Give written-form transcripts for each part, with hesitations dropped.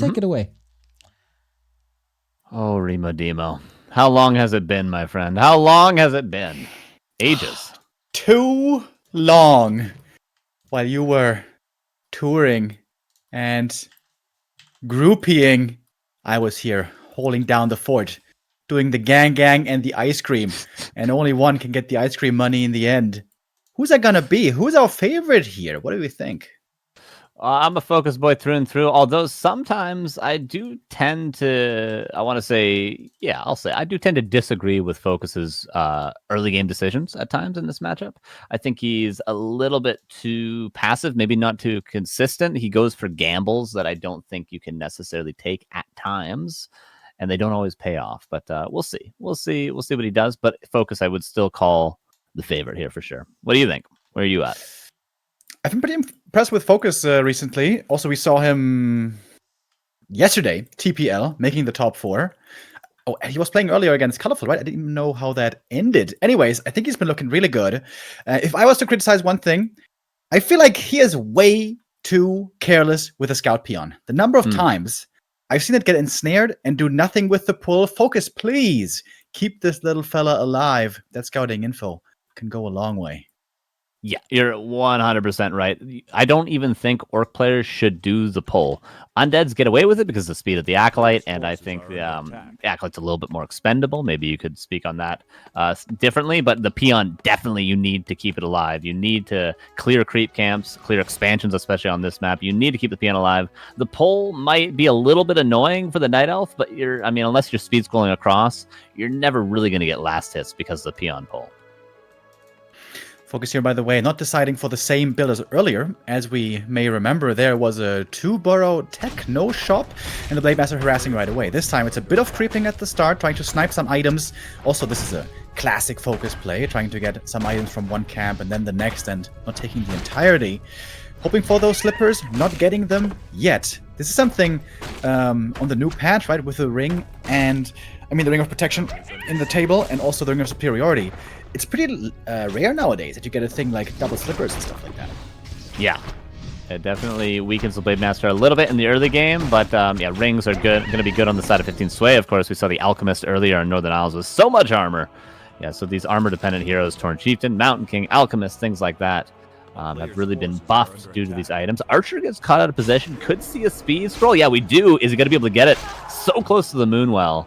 take it away. Oh, Remo Demo. How long has it been, my friend? How long has it been? Ages. Too long. While you were touring and groupieing, I was here holding down the fort, doing the gang and the ice cream, and only one can get the ice cream money in the end. Who's that gonna be? Who's our favorite here? What do we think? I'm a FoCuS boy through and through, although sometimes I do tend to, I do tend to disagree with FoCuS's early game decisions at times in this matchup. I think he's a little bit too passive, maybe not too consistent. He goes for gambles that I don't think you can necessarily take at times, and they don't always pay off. But we'll see. We'll see what he does. But FoCuS, I would still call the favorite here for sure. What do you think? Where are you at? I've been pretty impressed with FoCuS recently. Also, we saw him yesterday, TPL, making the top 4. Oh, and he was playing earlier against Colorful, right? I didn't even know how that ended. Anyways, I think he's been looking really good. If I was to criticize one thing, I feel like he is way too careless with a scout peon. The number of times I've seen it get ensnared and do nothing with the pull. FoCuS, please keep this little fella alive. That scouting info can go a long way. Yeah, you're 100% right. I don't even think Orc players should do the pull. Undeads get away with it because of the speed of the Acolyte, and I think the Acolyte's a little bit more expendable. Maybe you could speak on that differently, but the Peon, definitely you need to keep it alive. You need to clear creep camps, clear expansions, especially on this map. You need to keep the Peon alive. The pull might be a little bit annoying for the Night Elf, but unless your speed's going across, you're never really going to get last hits because of the Peon pull. FoCuS here, by the way, not deciding for the same build as earlier. As we may remember, there was a 2-burrow techno shop, and the Blade Master harassing right away. This time, it's a bit of creeping at the start, trying to snipe some items. Also, this is a classic FoCuS play, trying to get some items from one camp and then the next, and not taking the entirety. Hoping for those slippers, not getting them yet. This is something on the new patch, right, with the ring and, the Ring of Protection in the table, and also the Ring of Superiority. It's pretty rare nowadays that you get a thing like double slippers and stuff like that. Yeah, it definitely weakens the Blade Master a little bit in the early game, but rings are going to be good on the side of 15 Sway. Of course, we saw the Alchemist earlier in Northern Isles with so much armor. Yeah, so these armor-dependent heroes, Torn Chieftain, Mountain King, Alchemist, things like that, have really been buffed due to these items. Archer gets caught out of position, could see a speed scroll. Yeah, we do. Is he going to be able to get it so close to the Moonwell?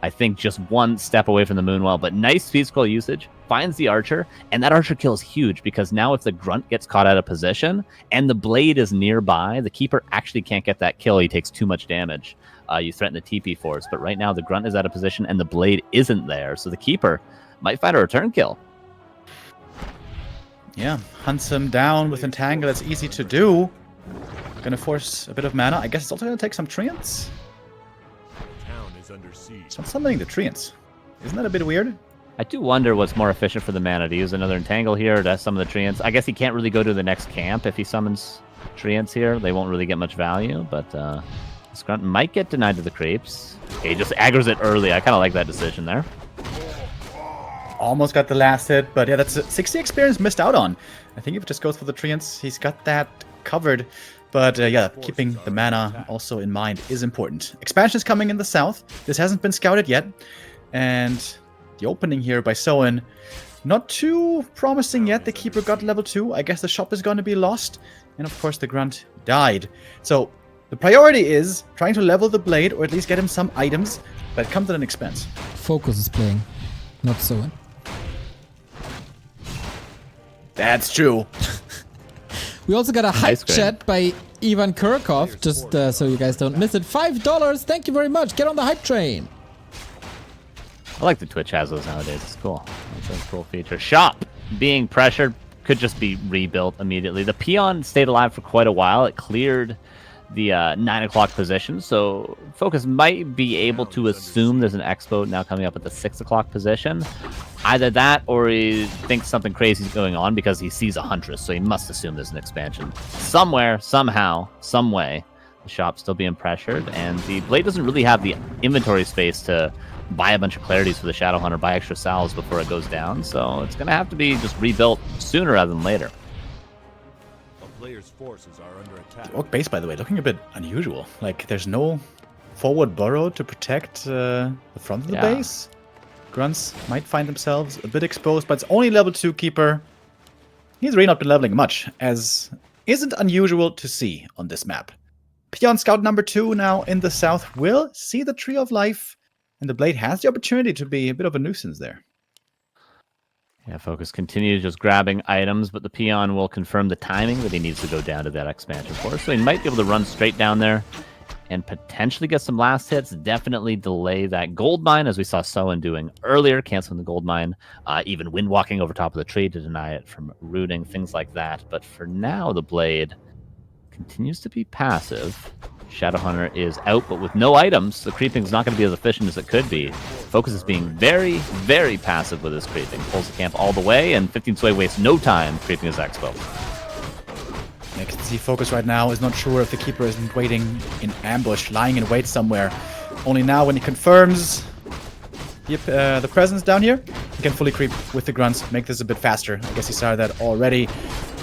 I think just one step away from the Moonwell, but nice speed scroll usage, finds the Archer, and that Archer kill is huge because now if the Grunt gets caught out of position and the Blade is nearby, the Keeper actually can't get that kill. He takes too much damage. You threaten the TP force, but right now the Grunt is out of position and the Blade isn't there, so the Keeper might find a return kill. Yeah, hunts him down with Entangle. That's easy to do. Gonna force a bit of mana. I guess it's also gonna take some Treants. So I'm summoning the Treants. Isn't that a bit weird? I do wonder what's more efficient for the mana, to use another Entangle here or to summon the Treants. I guess he can't really go to the next camp if he summons Treants here. They won't really get much value, but this Grunt might get denied to the creeps. Okay, he just aggroes it early. I kind of like that decision there. Almost got the last hit, but yeah, that's 60 experience missed out on. I think if it just goes for the Treants, he's got that covered. But yeah, keeping the mana also in mind is important. Expansion is coming in the south. This hasn't been scouted yet. And the opening here by Soen, not too promising yet. The Keeper got level 2. I guess the shop is going to be lost. And of course the Grunt died. So the priority is trying to level the Blade, or at least get him some items, but it comes at an expense. FoCuS is playing, not Soen. That's true. We also got a hype chat by Ivan Kurkov, just so you guys don't miss it. $5, thank you very much. Get on the hype train. I like the Twitch has those nowadays. It's cool. That's a cool feature. Shop being pressured could just be rebuilt immediately. The Peon stayed alive for quite a while. It cleared the 9 o'clock position, so FoCuS might be able to assume there's an Expo now coming up at the 6 o'clock position. Either that, or he thinks something crazy is going on because he sees a Huntress, so he must assume there's an expansion. Somewhere, somehow, some way, the shop's still being pressured, and the Blade doesn't really have the inventory space to buy a bunch of Clarities for the Shadowhunter, buy extra salves before it goes down, so it's going to have to be just rebuilt sooner rather than later. player's forces are under attack. The Orc base, by the way, looking a bit unusual. Like, there's no forward burrow to protect the front of the base. Grunts might find themselves a bit exposed, but it's only level 2 Keeper. He's really not been leveling much, as isn't unusual to see on this map. Peon Scout number 2 now in the south will see the Tree of Life, and the Blade has the opportunity to be a bit of a nuisance there. Yeah, FoCuS continues just grabbing items, but the Peon will confirm the timing that he needs to go down to that expansion force. So he might be able to run straight down there and potentially get some last hits. Definitely delay that gold mine, as we saw Soen doing earlier, canceling the gold mine, even wind walking over top of the tree to deny it from rooting, things like that. But for now, the Blade continues to be passive. Shadowhunter is out, but with no items, the creeping is not going to be as efficient as it could be. FoCuS is being very, very passive with his creeping. Pulls the camp all the way, and 15 Sway wastes no time creeping his expo. I can see FoCuS right now is not sure if the Keeper isn't waiting in ambush, lying in wait somewhere. Only now, when he confirms the presence down here, he can fully creep with the Grunts, make this a bit faster. I guess he saw that already.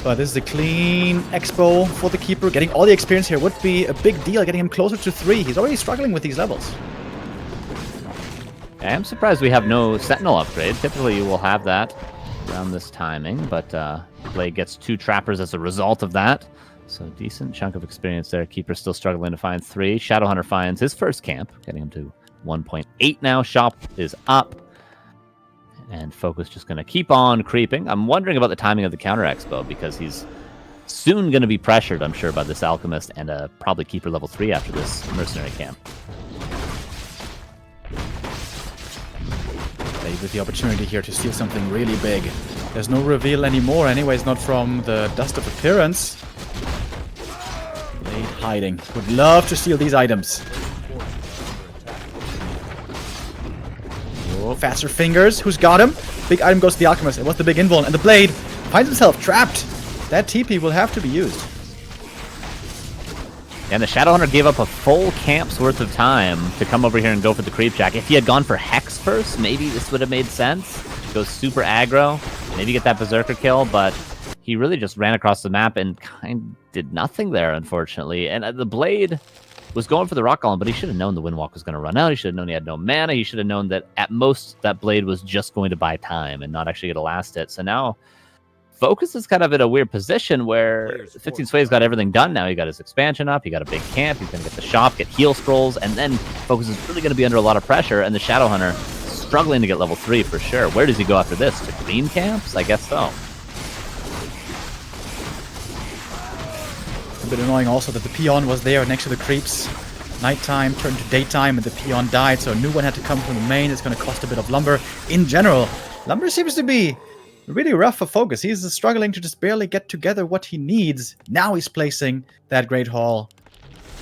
But this is a clean expo for the Keeper. Getting all the experience here would be a big deal, getting him closer to 3. He's already struggling with these levels. I am surprised we have no Sentinel upgrade. Typically, you will have that around this timing, but Blade gets 2 Trappers as a result of that. So decent chunk of experience there. Keeper still struggling to find 3. Shadowhunter finds his first camp, getting him to 1.8 now. Shop is up. And FoCuS just going to keep on creeping. I'm wondering about the timing of the counter expo, because he's soon going to be pressured, I'm sure, by this Alchemist and probably Keeper level 3 after this Mercenary camp. Blade with the opportunity here to steal something really big. There's no reveal anymore, anyways, not from the Dust of Appearance. Blade hiding. Would love to steal these items. Faster fingers. Who's got him? Big item goes to the Alchemist. It was the big invuln, and the Blade finds himself trapped. That TP will have to be used. And the Shadowhunter gave up a full camp's worth of time to come over here and go for the Creep Jack. If he had gone for Hex first, maybe this would have made sense. Go super aggro, maybe get that Berserker kill, but he really just ran across the map and kind of did nothing there, unfortunately. And the Blade was going for the Rock Golem, but he should have known the Windwalk was going to run out. He should have known he had no mana. He should have known that at most that Blade was just going to buy time and not actually get a last hit. So now FoCuS is kind of in a weird position where 15 Sway's got everything done now. He got his expansion up. He got a big camp. He's going to get the shop, get heal scrolls, and then FoCuS is really going to be under a lot of pressure. And the Shadowhunter struggling to get level 3 for sure. Where does he go after this? To green camps? I guess so. A bit annoying also that the Peon was there next to the creeps. Nighttime turned to daytime and the Peon died, so a new one had to come from the main. It's going to cost a bit of lumber. In general, lumber seems to be really rough for FoCuS. He's struggling to just barely get together what he needs. Now he's placing that Great Hall,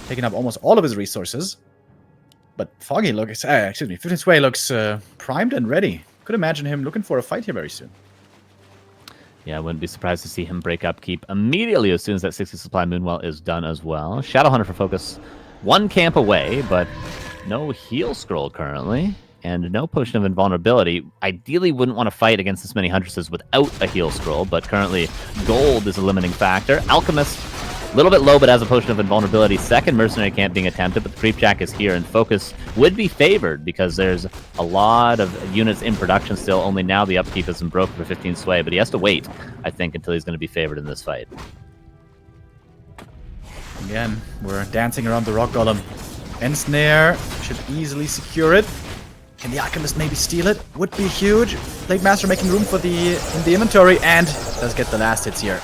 taking up almost all of his resources. But Foggy looks, 15 Sway looks primed and ready. Could imagine him looking for a fight here very soon. Yeah, I wouldn't be surprised to see him break upkeep immediately as soon as that 60 supply Moonwell is done as well. Shadowhunter for FoCuS, 1 camp away, but no heal scroll currently, and no potion of invulnerability. Ideally wouldn't want to fight against this many Huntresses without a heal scroll, but currently gold is a limiting factor. Alchemist, a little bit low, but has a potion of invulnerability. Second mercenary camp being attempted, but the Creep Jack is here, and FoCuS would be favored because there's a lot of units in production still. Only now the upkeep isn't broken for 15 Sway, but he has to wait, I think, until he's going to be favored in this fight. Again, we're dancing around the Rock Golem. Ensnare should easily secure it. Can the Alchemist maybe steal it? Would be huge. Blade Master making room for in the inventory, and does get the last hits here.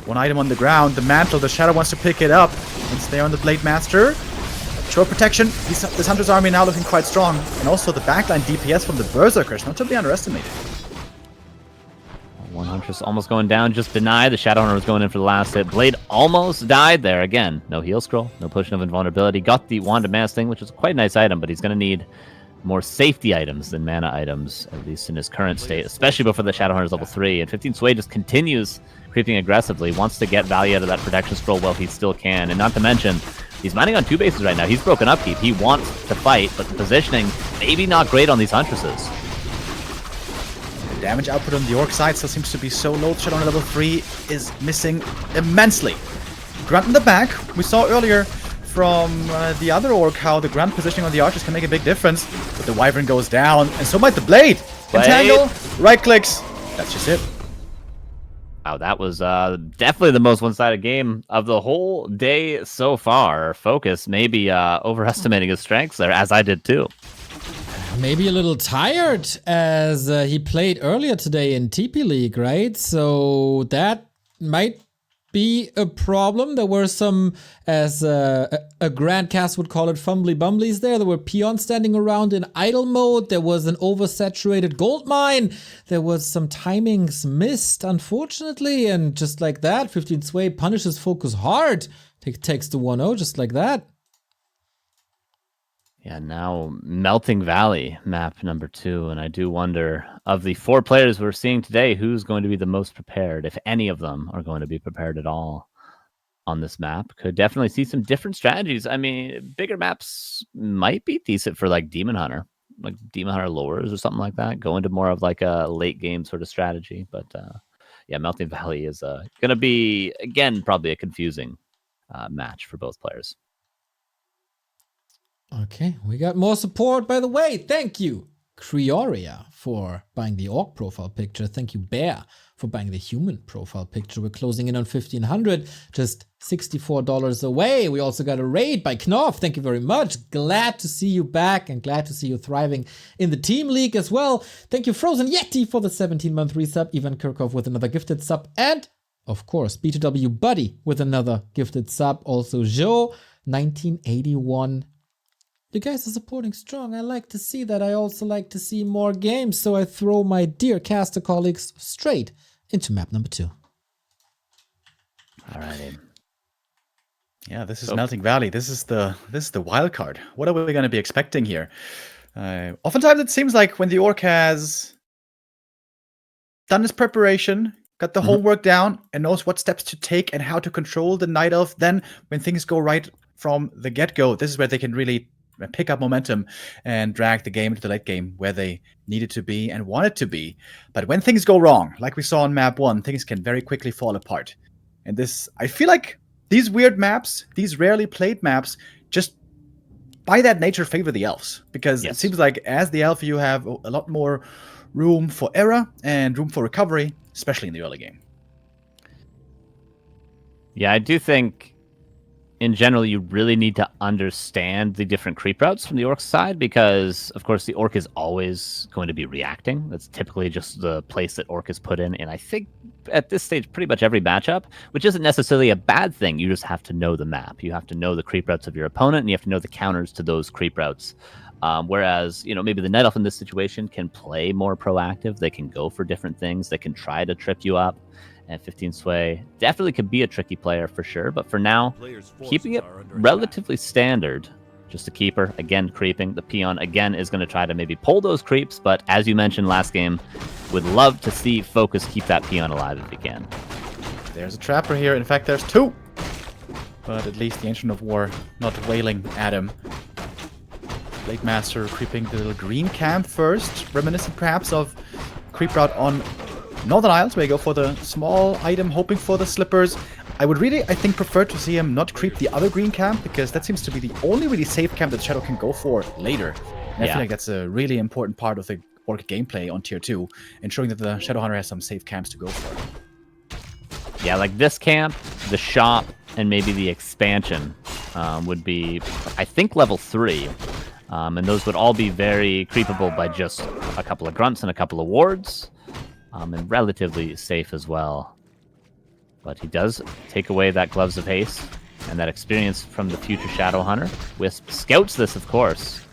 1 item on the ground, the Mantle, the Shadow wants to pick it up. Ensnare on the Blade Master. Short protection. This Hunter's army now looking quite strong. And also the backline DPS from the Berserkers, not to be underestimated. 1 Huntress almost going down, just denied. The Shadowhunter was going in for the last hit. Blade almost died there. Again, no heal scroll, no potion of invulnerability. Got the Wand of Mass thing, which is quite a nice item, but he's going to need more safety items than mana items, at least in his current state, especially before the Shadowhunter's level 3. And 15 Sway just continues creeping aggressively, wants to get value out of that protection scroll while he still can. And not to mention, he's mining on 2 bases right now. He's broken upkeep. He wants to fight, but the positioning maybe not great on these Huntresses. Damage output on the Orc side still seems to be so low. Shadow Hunter level 3 is missing immensely. Grunt in the back. We saw earlier from the other Orc how the Grunt positioning on the archers can make a big difference. But the Wyvern goes down, and so might the Blade. Entangle, right clicks. That's just it. Wow, that was definitely the most one-sided game of the whole day so far. FoCuS maybe overestimating his strengths there, as I did too. Maybe a little tired, as he played earlier today in TP League, right? So that might be a problem. There were some, as a Grandcast would call it, fumbly bumblies there. There were peons standing around in idle mode. There was an oversaturated gold mine. There was some timings missed, unfortunately. And just like that, 15 Sway punishes FoCuS hard. Takes the 1-0 just like that. Yeah, now Melting Valley, map number 2. And I do wonder, of the 4 players we're seeing today, who's going to be the most prepared, if any of them are going to be prepared at all on this map. Could definitely see some different strategies. I mean, bigger maps might be decent for like Demon Hunter lowers or something like that. Go into more of like a late game sort of strategy. But yeah, Melting Valley is going to be, again, probably a confusing match for both players. Okay, we got more support, by the way. Thank you, Creoria, for buying the Orc profile picture. Thank you, Bear, for buying the human profile picture. We're closing in on 1,500, just $64 away. We also got a raid by Knopf. Thank you very much. Glad to see you back and glad to see you thriving in the team league as well. Thank you, Frozen Yeti, for the 17-month resub. Ivan Kirkov with another gifted sub. And, of course, B2W Buddy with another gifted sub. Also, Joe, 1981. You guys are supporting strong. I like to see that. I also like to see more games, so I throw my dear caster colleagues straight into map number 2. All right. Yeah, this is Melting Valley. This is the wild card. What are we going to be expecting here? Oftentimes it seems like when the Orc has done his preparation, got the homework down, and knows what steps to take and how to control the Night Elf, then when things go right from the get-go, this is where they can really pick up momentum and drag the game into the late game where they need it to be and want it to be. But when things go wrong, like we saw in map 1, things can very quickly fall apart. And this, I feel like these weird maps, these rarely played maps, just by that nature favor the elves. Because it seems like as the elf, you have a lot more room for error and room for recovery, especially in the early game. Yeah, I do think in general, you really need to understand the different creep routes from the Orc side because, of course, the Orc is always going to be reacting. That's typically just the place that Orc is put in. And I think at this stage, pretty much every matchup, which isn't necessarily a bad thing. You just have to know the map. You have to know the creep routes of your opponent, and you have to know the counters to those creep routes. Whereas, maybe the Night Elf in this situation can play more proactive. They can go for different things. They can try to trip you up. And 15 Sway definitely could be a tricky player for sure. But for now, keeping it relatively standard. Just a keeper, again, creeping. The peon, again, is going to try to maybe pull those creeps. But as you mentioned last game, would love to see FoCuS keep that peon alive if he can. There's a trapper here. In fact, there's 2. But at least the Ancient of War not wailing at him. Blade Master creeping the little green camp first. Reminiscent perhaps of creep route on Northern Isles, where you go for the small item, hoping for the slippers. I would really, I think, prefer to see him not creep the other green camp, because that seems to be the only really safe camp that Shadow can go for later. And I feel like that's a really important part of the Orc gameplay on Tier 2, ensuring that the Shadow Hunter has some safe camps to go for. Yeah, like this camp, the shop, and maybe the expansion would be, I think, level 3. And those would all be very creepable by just a couple of grunts and a couple of wards. And relatively safe as well. But he does take away that Gloves of Haste and that experience from the future Shadow Hunter. Wisp scouts this, of course.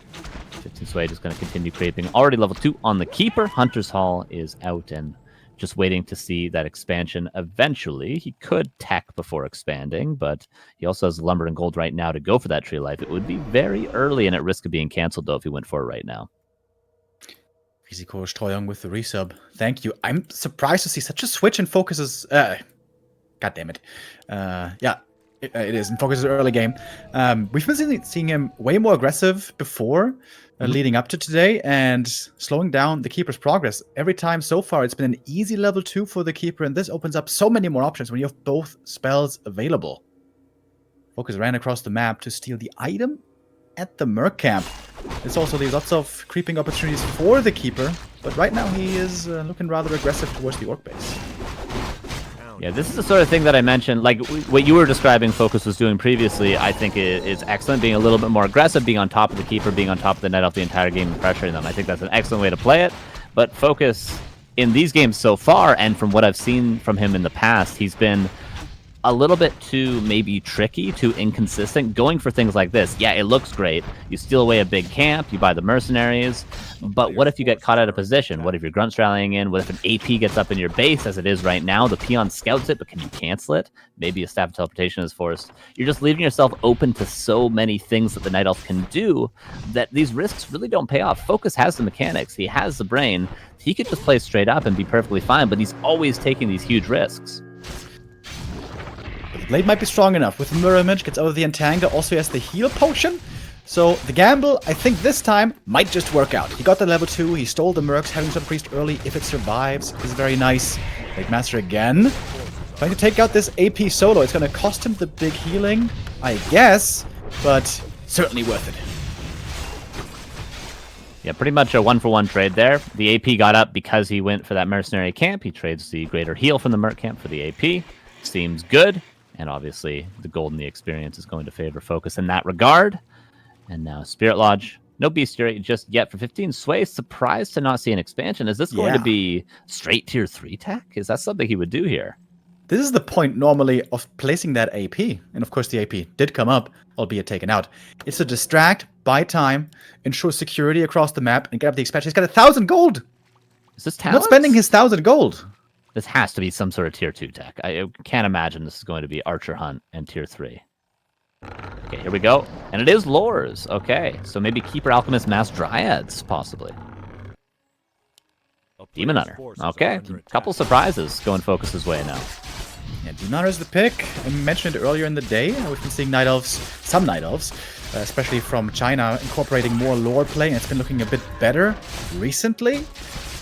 15 Sway just going to continue creeping. Already level 2 on the Keeper. Hunter's Hall is out and just waiting to see that expansion eventually. He could tech before expanding, but he also has Lumber and Gold right now to go for that Tree Life. It would be very early and at risk of being canceled, though, if he went for it right now. Risiko Streuung with the resub. Thank you. I'm surprised to see such a switch in FoCuS's... God damn it. Yeah, it is in FoCuS's early game. We've been seeing him way more aggressive before. leading up to today and slowing down the keeper's progress. Every time so far, it's been an easy level 2 for the keeper, and this opens up so many more options when you have both spells available. FoCuS ran across the map to steal the item at the Merc camp. This also leaves lots of creeping opportunities for the keeper, but right now he is looking rather aggressive towards the Orc base. Yeah, this is the sort of thing that I mentioned, like what you were describing FoCuS was doing previously, I think is excellent, being a little bit more aggressive, being on top of the keeper, being on top of the Night Elf the entire game and pressuring them. I think that's an excellent way to play it, but FoCuS in these games so far, and from what I've seen from him in the past, he's been a little bit too maybe tricky, too inconsistent, going for things like this. Yeah, it looks great. You steal away a big camp, you buy the mercenaries, but what if you get caught out of position? What if your Grunt's rallying in? What if an AP gets up in your base, as it is right now? The peon scouts it, but can you cancel it? Maybe a staff of teleportation is forced. You're just leaving yourself open to so many things that the Night Elf can do that these risks really don't pay off. FoCuS has the mechanics, he has the brain, he could just play straight up and be perfectly fine, but he's always taking these huge risks. The blade might be strong enough. With the mirror image, gets out of the entangle, also has the heal potion. So the gamble, I think this time, might just work out. He got the level 2, he stole the mercs, having some priest early, if it survives, is very nice. Blade Master again. Trying to take out this AP solo. It's going to cost him the big healing, I guess, but certainly worth it. Yeah, pretty much a 1-for-1 trade there. The AP got up because he went for that mercenary camp. He trades the greater heal from the merc camp for the AP. Seems good. And obviously, the gold and the experience is going to favor FoCuS in that regard. And now Spirit Lodge. No Bestiary just yet for 15. Sway, surprised to not see an expansion. Is this going to be straight tier 3 tech? Is that something he would do here? This is the point normally of placing that AP. And of course the AP did come up, albeit taken out. It's to distract, buy time, ensure security across the map, and get up the expansion. He's got 1,000 gold! Is this Not spending his 1,000 gold! This has to be some sort of tier 2 tech. I can't imagine this is going to be Archer Hunt and tier 3. Okay, here we go. And it is Lores. Okay, so maybe Keeper, Alchemist, Mass Dryads, possibly. Demon Hunter. Okay, couple surprises going FoCuS's way now. Yeah, Demon Hunter is the pick. I mentioned it earlier in the day. We've been seeing Night Elves, some Night Elves, especially from China, incorporating more lore play, and it's been looking a bit better recently.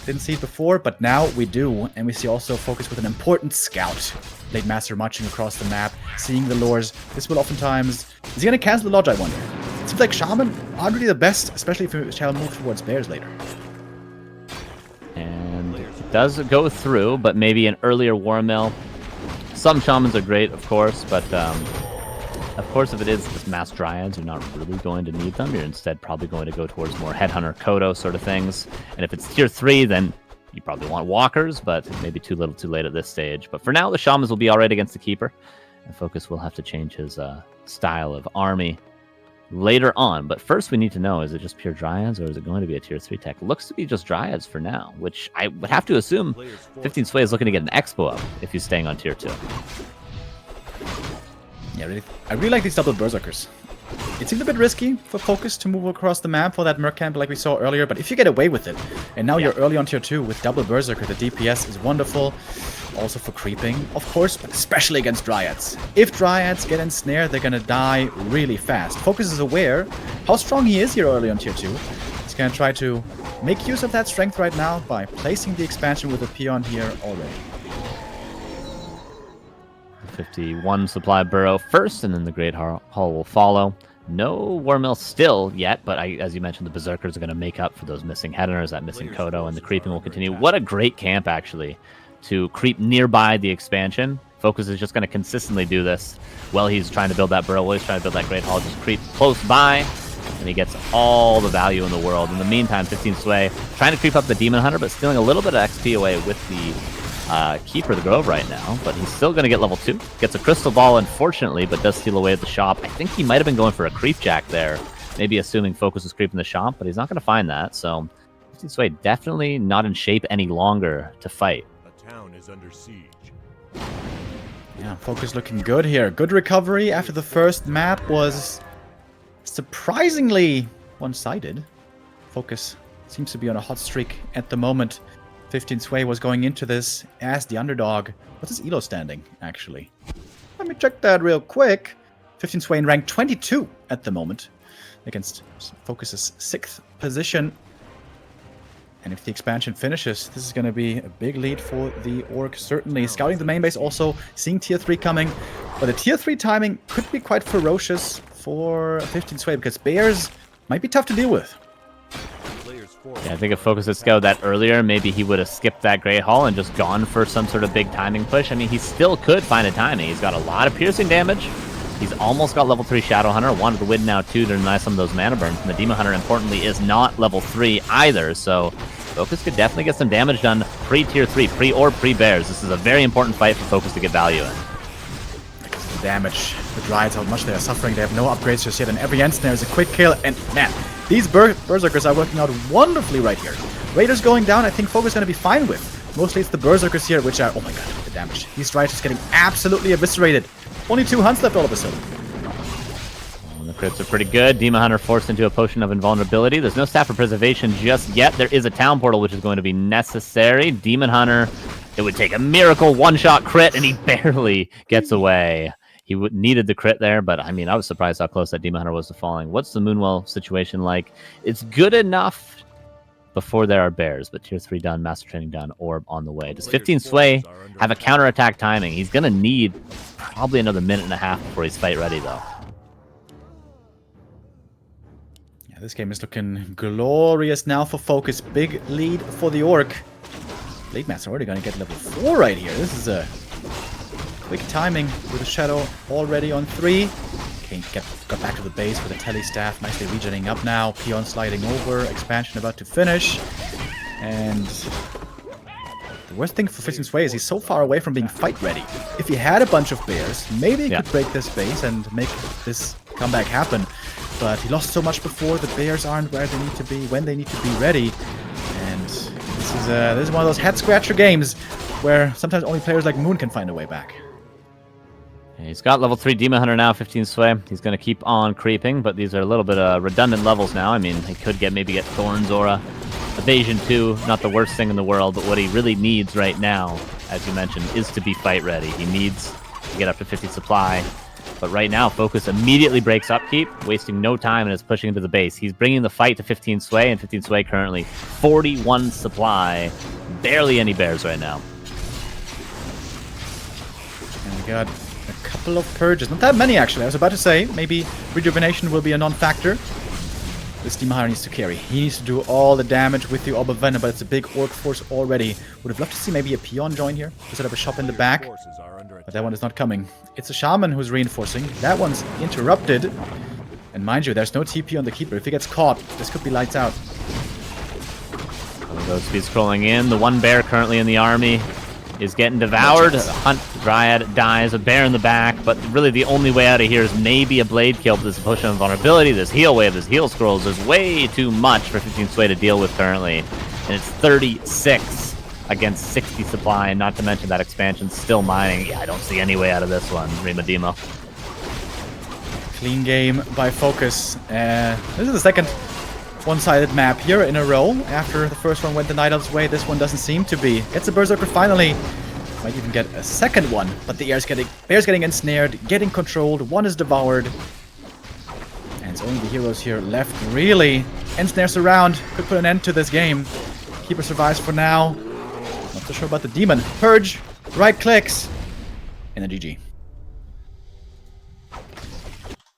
Didn't see it before, but now we do, and we see also FoCuS with an important scout. Blade Master marching across the map, seeing the lores. This will oftentimes... Is he going to cancel the Lodge, I wonder? It seems like Shaman aren't really the best, especially if we shall move towards Bears later. And it does go through, but maybe an earlier War Mill. Some Shamans are great, of course, but of course if it is just Mass Dryads, you're not really going to need them. You're instead probably going to go towards more Headhunter, Kodo sort of things. And if it's tier 3, then you probably want Walkers, but maybe too little too late at this stage. But for now, the Shamans will be alright against the Keeper. And FoCuS will have to change his style of army later on. But first we need to know, is it just pure Dryads, or is it going to be a tier 3 tech? It looks to be just Dryads for now, which I would have to assume 15 Sway is looking to get an Expo up if he's staying on tier 2. Yeah, I really like these double Berserkers. It seems a bit risky for FoCuS to move across the map for that Merc camp like we saw earlier, but if you get away with it, and now you're early on tier 2 with double Berserker, the DPS is wonderful. Also for creeping, of course, but especially against Dryads. If Dryads get ensnared, they're gonna die really fast. FoCuS is aware how strong he is here early on tier 2. He's gonna try to make use of that strength right now by placing the expansion with a peon here already. 51 supply burrow first, and then the Great Hall will follow. No War Mill still yet, but as you mentioned, the Berserkers are going to make up for those missing Headhunters, that missing Kodo, and the creeping will continue. What a great camp, actually, to creep nearby the expansion. FoCuS is just going to consistently do this while he's trying to build that burrow, while he's trying to build that Great Hall, just creep close by, and he gets all the value in the world. In the meantime, 15 Sway trying to creep up the Demon Hunter, but stealing a little bit of XP away with the Keeper of the Grove right now, but he's still going to get level 2. Gets a Crystal Ball, unfortunately, but does steal away at the shop. I think he might have been going for a Creep Jack there, maybe assuming FoCuS was creeping the shop, but he's not going to find that, so 15 Sway definitely not in shape any longer to fight. A town is under siege. Yeah, FoCuS looking good here. Good recovery after the first map was surprisingly one-sided. FoCuS seems to be on a hot streak at the moment. 15 Sway was going into this as the underdog. What's his ELO standing, actually? Let me check that real quick. 15 Sway in rank 22 at the moment. against FoCuS's 6th position. And if the expansion finishes, this is going to be a big lead for the Orc, certainly. Scouting the main base, also seeing Tier 3 coming. But the Tier 3 timing could be quite ferocious for 15 Sway, because Bears might be tough to deal with. Yeah, I think if FoCuS had scouted that earlier, maybe he would have skipped that Great Hall and just gone for some sort of big timing push. I mean, he still could find a timing. He's got a lot of piercing damage. He's almost got level 3 Shadow Hunter. Wanted to win now, too, to deny some of those mana burns. And the Demon Hunter, importantly, is not level 3 either. So FoCuS could definitely get some damage done pre-Tier 3, pre-Orb, pre-Bears. This is a very important fight for FoCuS to get value in. Because of the damage, the Dryads, how much they are suffering. They have no upgrades just yet. And every end snare is a quick kill. And, man, these Berserkers are working out wonderfully right here. Raiders going down, I think FoCuS is going to be fine with. Mostly it's the Berserkers here, which are... Oh, my God, the damage. These Dryads just getting absolutely eviscerated. Only 2 hunts left all of a sudden. Well, the crits are pretty good. Demon Hunter forced into a potion of invulnerability. There's no Staff of Preservation just yet. There is a Town Portal, which is going to be necessary. Demon Hunter, it would take a miracle one-shot crit, and he barely gets away. He needed the crit there, but I mean, I was surprised how close that Demon Hunter was to falling. What's the Moonwell situation like? It's good enough before there are Bears, but Tier 3 done, Master Training done, Orb on the way. Does 15 Sway have a counterattack timing? He's going to need probably another minute and a half before he's fight ready, though. Yeah, this game is looking glorious now for FoCuS. Big lead for the Orc. Blade Master already going to get level 4 right here. This is a quick timing with a Shadow already on 3. Got back to the base with a Tele Staff, nicely regenerating up now. Peon sliding over, expansion about to finish. And the worst thing for 15 Sway is he's so far away from being fight ready. If he had a bunch of Bears, maybe he could break this base and make this comeback happen. But he lost so much before. The Bears aren't where they need to be when they need to be ready. And this is one of those head scratcher games where sometimes only players like Moon can find a way back. He's got level 3 Demon Hunter now, 15 Sway. He's going to keep on creeping, but these are a little bit redundant levels now. I mean, he could maybe get Thorns Aura. Evasion 2, not the worst thing in the world, but what he really needs right now, as you mentioned, is to be fight ready. He needs to get up to 50 supply. But right now, FoCuS immediately breaks upkeep, wasting no time and is pushing into the base. He's bringing the fight to 15 Sway, and 15 Sway currently 41 supply. Barely any Bears right now. And we got a couple of purges. Not that many, actually. I was about to say, maybe Rejuvenation will be a non-factor. This Demon Hunter needs to carry. He needs to do all the damage with the Orb of Venom, but it's a big Orc force already. Would have loved to see maybe a Peon join here, instead of a shop in the back. But that one is not coming. It's a Shaman who's reinforcing. That one's interrupted. And mind you, there's no TP on the Keeper. If he gets caught, this could be lights out. Those speed scrolling in. The one Bear currently in the army is getting devoured. Hunt Dryad dies, a Bear in the back, but really the only way out of here is maybe a Blade kill, but there's a potion of vulnerability, there's heal wave, there's heal scrolls, there's way too much for 15 Sway to deal with currently, and it's 36 against 60 supply, and not to mention that expansion's still mining. Yeah, I don't see any way out of this one, Remo Demo. Clean game by FoCuS. This is the second one-sided map here in a row. After the first one went the Night Elf's way, this one doesn't seem to be. Gets a Berserker finally. Might even get a second one, but the Bear's getting ensnared, getting controlled, one is devoured. And it's only the heroes here left, really. Ensnares around, could put an end to this game. Keeper survives for now. Not so sure about the Demon. Purge, right clicks, and a GG.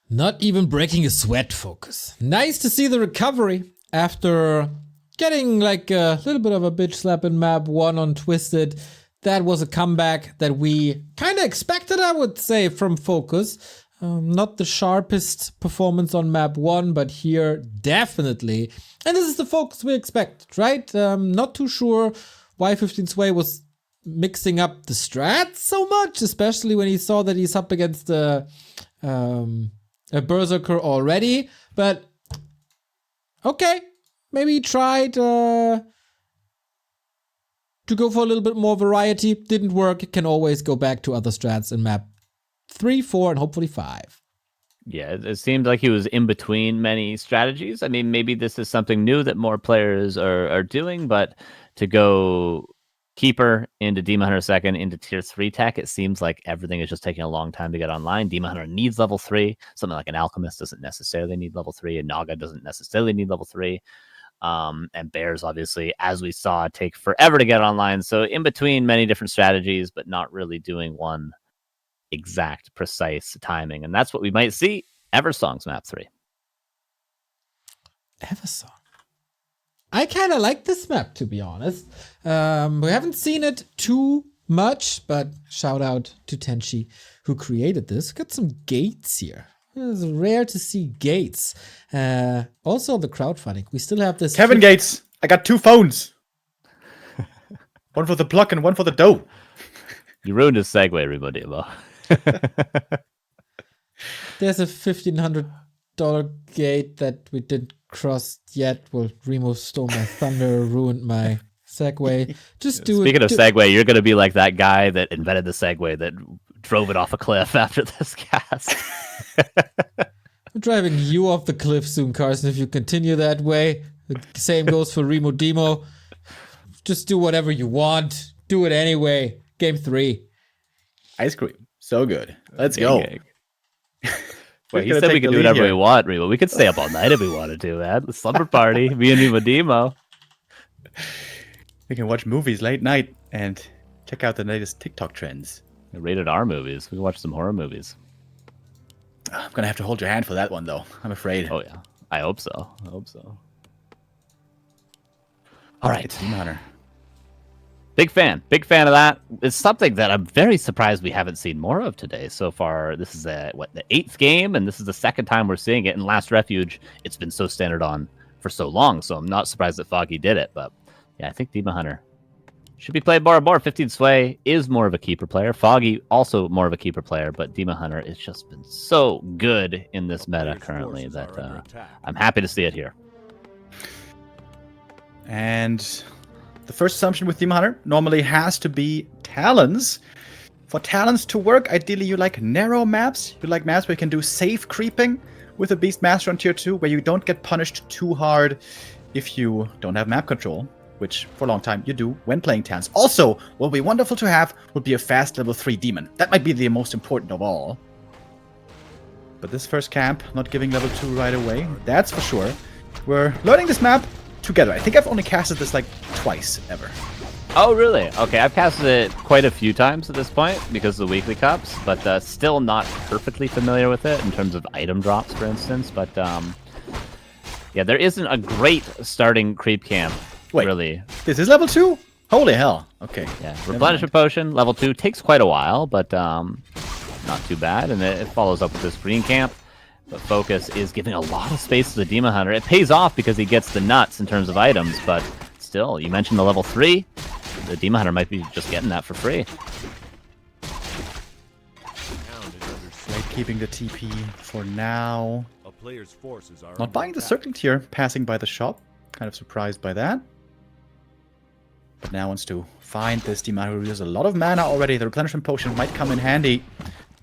Not even breaking a sweat, FoCuS. Nice to see the recovery after getting like a little bit of a bitch slap in map 1 on Twisted. That was a comeback that we kind of expected, I would say, from FoCuS. Not the sharpest performance on map 1, but here definitely. And this is the FoCuS we expected, right? Not too sure why 15 Sway was mixing up the strats so much, especially when he saw that he's up against a Berserker already, but okay, maybe he tried to go for a little bit more variety. Didn't work. Can always go back to other strats in map 3, 4, and hopefully 5. Yeah, it seemed like he was in between many strategies. I mean, maybe this is something new that more players are doing, but to go Keeper into Demon Hunter second into tier 3 tech. It seems like everything is just taking a long time to get online. Demon Hunter needs level 3. Something like an Alchemist doesn't necessarily need level 3. A Naga doesn't necessarily need level 3. And Bears, obviously, as we saw, take forever to get online. So in between many different strategies, but not really doing one exact, precise timing. And that's what we might see Eversong's map 3. Eversong. I kind of like this map, to be honest. We haven't seen it too much, but shout out to Tenchi, who created this. Got some gates here. It's rare to see gates. Also, the crowdfunding. We still have this. Kevin Gates, I got 2 phones. One for the pluck and one for the dough. You ruined his segue, Remo Demo. There's a $1,500 gate that we didn't cross yet. Well, Remo stole my thunder, ruined my segue. Just do Speaking it. of segue, you're going to be like that guy that invented the segue that drove it off a cliff after this cast. I'm driving you off the cliff soon, Carson, if you continue that way. The same goes for Remo Demo. Just do whatever you want. Do it anyway. Game 3. Ice cream. So good. Let's go. Wait, he said we could do whatever we want, Remo. We could stay up all night if we wanted to, man. The slumber party, me and Remo Demo. We can watch movies late night and check out the latest TikTok trends. Rated R movies. We can watch some horror movies. I'm going to have to hold your hand for that one, though. I'm afraid. Oh, yeah. I hope so. All right. It's Demon Hunter. Big fan of that. It's something that I'm very surprised we haven't seen more of today so far. This is the 8th game, and this is the 2nd time we're seeing it. In Last Refuge, it's been so standard on for so long, so I'm not surprised that Foggy did it. But yeah, I think Demon Hunter should be played more and more. 15 Sway is more of a keeper player. Foggy also more of a keeper player, but Demon Hunter has just been so good in this meta currently that I'm happy to see it here. And the first assumption with Demon Hunter normally has to be talons. For talons to work, ideally you like narrow maps. You like maps where you can do safe creeping with a Beastmaster on tier 2, where you don't get punished too hard if you don't have map control, which for a long time you do when playing talons. Also, what would be wonderful to have would be a fast level 3 demon. That might be the most important of all. But this first camp, not giving level 2 right away, that's for sure. We're learning this map together. I think I've only casted this like twice ever. Oh, really? Okay, I've casted it quite a few times at this point because of the weekly cups, but still not perfectly familiar with it in terms of item drops, for instance. But yeah, there isn't a great starting creep camp. Wait, really. This is level 2? Holy hell. Okay. Yeah, replenishment potion, level 2, takes quite a while, but not too bad. And it follows up with this green camp. But FoCuS is giving a lot of space to the Demon Hunter. It pays off because he gets the nuts in terms of items, but still, you mentioned the level 3. The Demon Hunter might be just getting that for free. Right, keeping the TP for now. A player's forces are Not buying the circle tier, passing by the shop. Kind of surprised by that. But now wants to find this Demon Hunter who uses a lot of mana already. The replenishment potion might come in handy.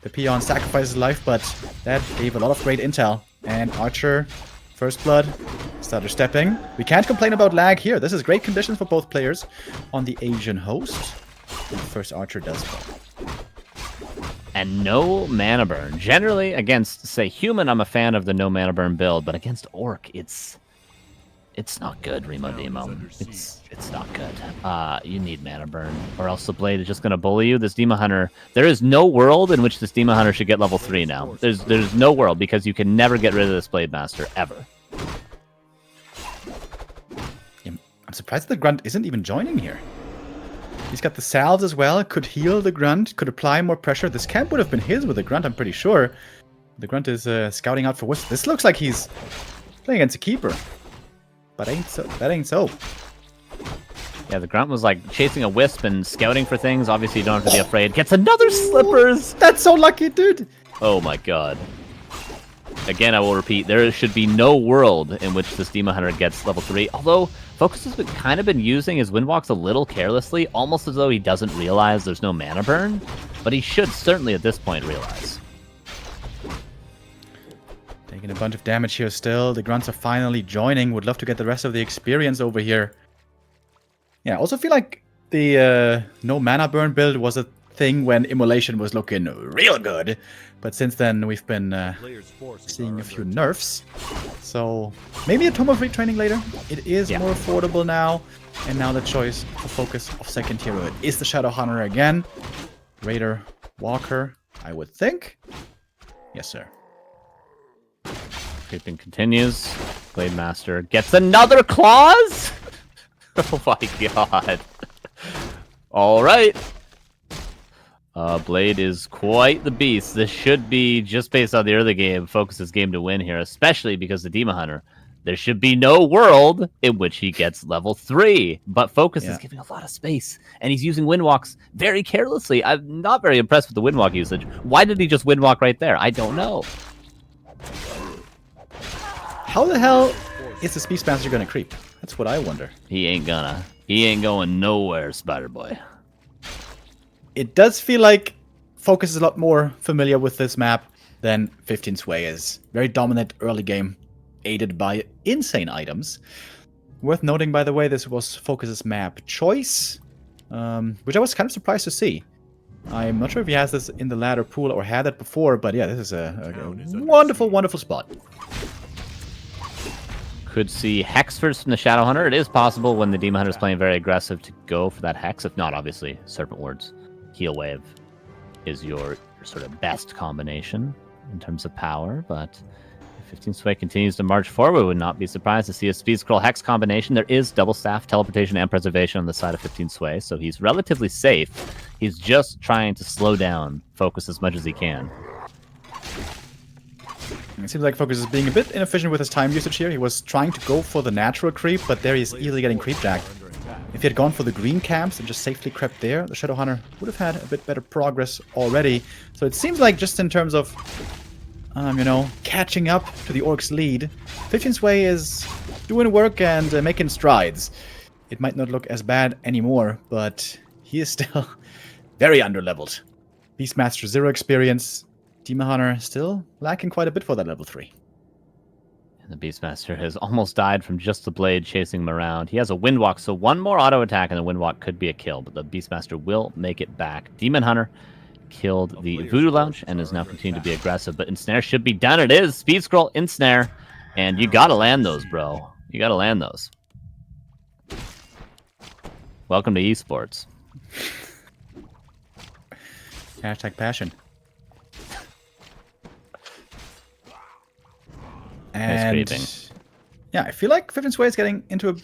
The peon sacrifices life, but that gave a lot of great intel. And Archer, first blood, starter stepping. We can't complain about lag here. This is great conditions for both players on the Asian host. And the first Archer does fall. And no mana burn. Generally, against, say, human, I'm a fan of the no mana burn build, but against orc, it's not good, Remo Demo. It's not good. You need mana burn, or else the blade is just going to bully you. This Demon Hunter, there is no world in which this Demon Hunter should get level 3 now. There's no world, because you can never get rid of this Blade Master, ever. Yeah, I'm surprised the Grunt isn't even joining here. He's got the salves as well, could heal the Grunt, could apply more pressure. This camp would have been his with the Grunt, I'm pretty sure. The Grunt is scouting out for Wisp. This looks like he's playing against a keeper. But that ain't so. Yeah, the Grunt was like chasing a Wisp and scouting for things. Obviously, you don't have to be afraid. Gets another Slippers! That's so lucky, dude! Oh my god. Again, I will repeat, there should be no world in which this Demon Hunter gets level 3. Although, FoCuS has kind of been using his Windwalks a little carelessly, almost as though he doesn't realize there's no mana burn. But he should certainly at this point realize. Taking a bunch of damage here still. The Grunts are finally joining. Would love to get the rest of the experience over here. Yeah, I also feel like the no mana burn build was a thing when Immolation was looking real good. But since then, we've been Player's forces seeing are a few under nerfs. So maybe a Tome of Retraining later. It is more affordable now. And now the choice for FoCuS of second hero is the Shadow Hunter again. Raider Walker, I would think. Yes, sir. Creeping continues. Blade Master gets another clause? Oh my god. Alright. Blade is quite the beast. This should be, just based on the early game, FoCuS's game to win here, especially because the Demon Hunter. There should be no world in which he gets level 3. But FoCuS is giving a lot of space, and he's using Windwalks very carelessly. I'm not very impressed with the Windwalk usage. Why did he just Windwalk right there? I don't know. How the hell is the Beastmaster gonna creep? That's what I wonder. He ain't gonna. He ain't going nowhere, Spider-Boy. It does feel like FoCuS is a lot more familiar with this map than 15 Sway is. Very dominant early game, aided by insane items. Worth noting, by the way, this was FoCuS's map choice, which I was kind of surprised to see. I'm not sure if he has this in the ladder pool or had it before, but yeah, this is a wonderful, wonderful spot. Could see Hex first from the Shadow Hunter. It is possible when the Demon Hunter is playing very aggressive to go for that Hex. If not, obviously, Serpent Ward's Heal Wave is your sort of best combination in terms of power. But if 15 Sway continues to march forward, would not be surprised to see a Speed Scroll Hex combination. There is Double Staff, Teleportation, and Preservation on the side of 15 Sway, so he's relatively safe. He's just trying to slow down FoCuS as much as he can. It seems like FoCuS is being a bit inefficient with his time usage here. He was trying to go for the natural creep, but there he's easily getting creep jacked. If he had gone for the green camps and just safely crept there, the Shadow Hunter would have had a bit better progress already. So it seems like just in terms of, you know, catching up to the Orc's lead, 15 Sway is doing work and making strides. It might not look as bad anymore, but he is still very underleveled. Beastmaster 0 experience. Demon Hunter still lacking quite a bit for that level 3. And the Beastmaster has almost died from just the blade chasing him around. He has a Windwalk, so one more auto attack and the Windwalk could be a kill, but the Beastmaster will make it back. Demon Hunter killed the Voodoo Lounge and is now continuing to be aggressive, but Ensnare should be done. It is. Speed Scroll, Ensnare, and you gotta land those, bro. You gotta land those. Welcome to esports. Hashtag passion. And yeah, I feel like 15 Sway is getting into a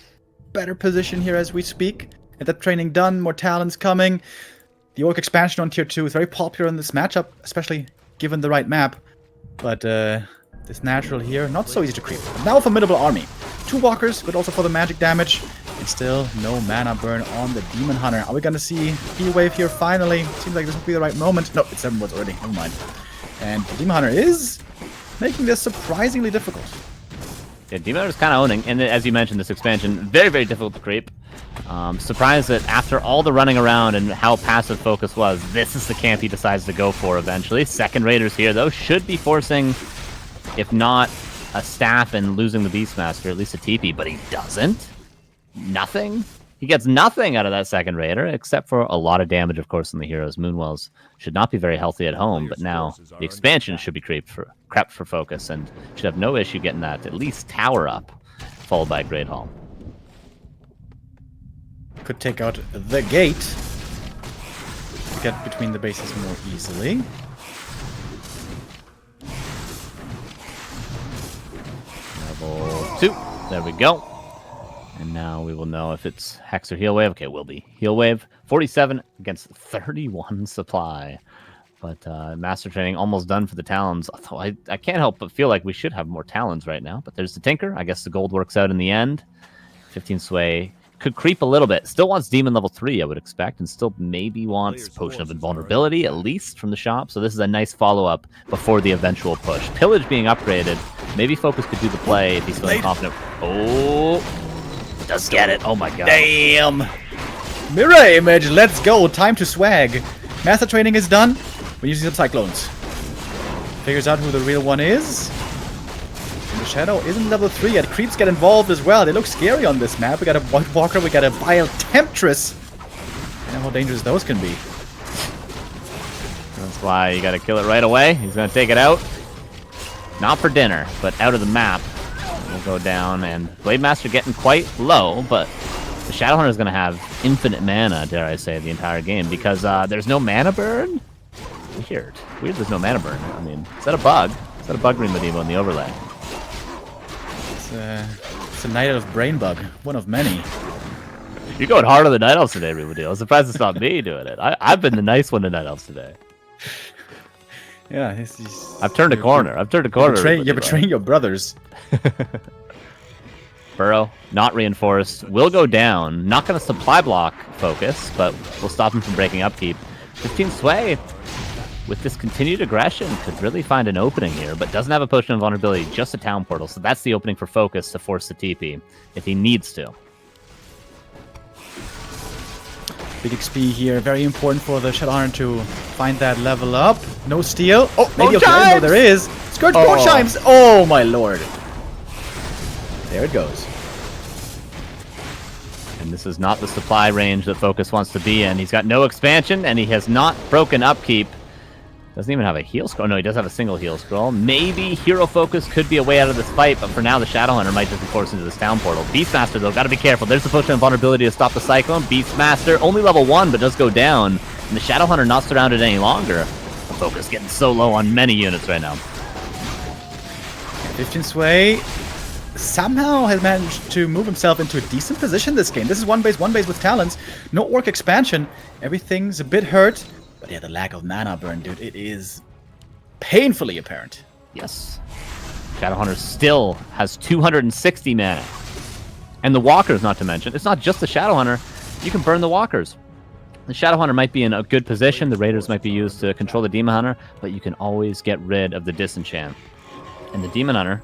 better position here as we speak. Get that training done, more talents coming. The Orc expansion on tier 2 is very popular in this matchup, especially given the right map. But this natural here, not so easy to creep. Now a formidable army. 2 walkers, but also for the magic damage. And still no mana burn on the Demon Hunter. Are we going to see Heal Wave here finally? Seems like this will be the right moment. No, it's 7 words already. Never mind. And the Demon Hunter is making this surprisingly difficult. Yeah, Demon Hunter's kind of owning, and as you mentioned, this expansion, very, very difficult to creep. Surprised that after all the running around and how passive FoCuS was, this is the camp he decides to go for eventually. Second Raiders here, though, should be forcing, if not a staff and losing the Beastmaster, at least a TP, but he doesn't. Nothing. He gets nothing out of that second Raider, except for a lot of damage, of course, on the heroes. Moonwells should not be very healthy at home, but now the expansion should be crept for FoCuS, and should have no issue getting that at least tower up, followed by a Great Hall. Could take out the gate. Get between the bases more easily. Level 2. There we go. And now we will know if it's Hex or Heal Wave. Okay, it will be Heal Wave. 47 against 31 supply. But Master Training almost done for the Talons. Although I can't help but feel like we should have more Talons right now. But there's the Tinker. I guess the gold works out in the end. 15 Sway could creep a little bit. Still wants Demon level 3, I would expect. And still maybe wants Potion of Invulnerability, at least from the shop. So this is a nice follow-up before the eventual push. Pillage being upgraded. Maybe FoCuS could do the play if he's feeling confident. Oh... does get it. Oh my god. Damn. Mirror image. Let's go. Time to swag. Master Training is done. We're using some Cyclones. Figures out who the real one is. And the Shadow isn't level 3 yet. Creeps get involved as well. They look scary on this map. We got a White Walker. We got a Vile Temptress. how dangerous those can be. That's why you gotta kill it right away. He's gonna take it out. Not for dinner, but out of the map. We'll go down, and Blade Master getting quite low, but the Shadowhunter is gonna have infinite mana, dare I say, the entire game, because there's no mana burn? Weird. There's no mana burn. I mean, is that a bug? Is that a bug Remodevo in the overlay? It's a Night Elf brain bug. One of many. You're going hard on the Night Elves today, Remodevo. I'm surprised it's not me doing it. I've been the nice one to Night Elves today. Yeah, I've turned a corner. I've turned a corner. You're betraying your brothers. Burrow, not reinforced, will go down. Not going to supply block FoCuS, but we'll stop him from breaking upkeep. 15 Sway, with this continued aggression, could really find an opening here, but doesn't have a Potion of Vulnerability, just a Town Portal. So that's the opening for FoCuS to force the TP, if he needs to. Big XP here, very important for the Shadowhunter to find that level up. No steal. Oh, maybe no, there is. Scourge Bone Chimes. Oh my lord. There it goes. And this is not the supply range that FoCuS wants to be in. He's got no expansion, and he has not broken upkeep. Doesn't even have a heal scroll. No, he does have a single heal scroll. Maybe Hero FoCuS could be a way out of this fight, but for now, the Shadowhunter might just be forced into this Town Portal. Beastmaster, though, gotta be careful. There's the Potion of Vulnerability to stop the Cyclone. Beastmaster, only level 1, but does go down. And the Shadowhunter not surrounded any longer. The FoCuS getting so low on many units right now. 15 Sway somehow has managed to move himself into a decent position this game. This is one base with talents. No Orc expansion. Everything's a bit hurt. But yeah, the lack of mana burn, dude, it is painfully apparent. Yes. Shadowhunter still has 260 mana. And the Walkers, not to mention. It's not just the Shadowhunter. You can burn the Walkers. The Shadowhunter might be in a good position. The Raiders might be used to control the Demon Hunter. But you can always get rid of the Disenchant. And the Demon Hunter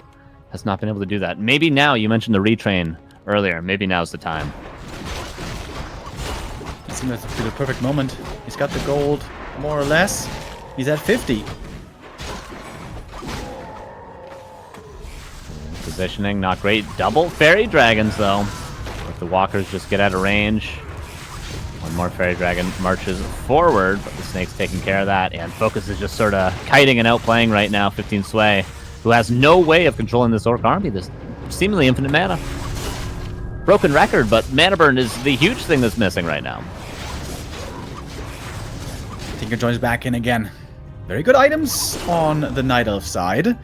has not been able to do that. Maybe now, you mentioned the retrain earlier. Maybe now's the time. It seems to be the perfect moment. He's got the gold, more or less. He's at 50. Positioning, not great. Double Fairy Dragons, though. If the Walkers just get out of range. One more Fairy Dragon marches forward, but the Snake's taking care of that. And FoCuS is just sort of kiting and outplaying right now, 15 Sway, who has no way of controlling this Orc army. There's seemingly infinite mana. Broken record, but mana burn is the huge thing that's missing right now. Tinker joins back in again. Very good items on the Night Elf side.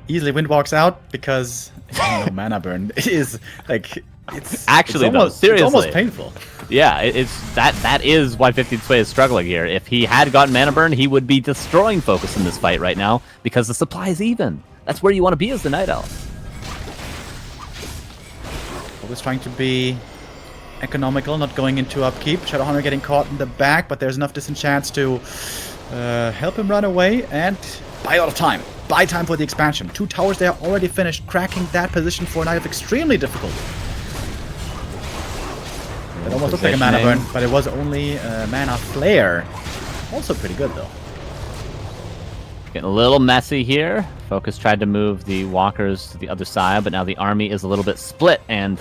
Easily Windwalks out because no mana burn. It is like it's actually it's almost, seriously, it's almost painful. Yeah, it's that is why 15 Sway is struggling here. If he had gotten mana burn, he would be destroying FoCuS in this fight right now because the supply is even. That's where you want to be as the Night Elf. Always trying to be economical, not going into upkeep. Shadowhunter getting caught in the back, but there's enough disenchants to help him run away and buy a lot of time. Buy time for the expansion. 2 towers there already finished. Cracking that position for a Night Elf extremely difficult. It almost looked like a mana burn, but it was only a mana flare. Also pretty good though. Getting a little messy here. FoCuS tried to move the Walkers to the other side, but now the army is a little bit split, and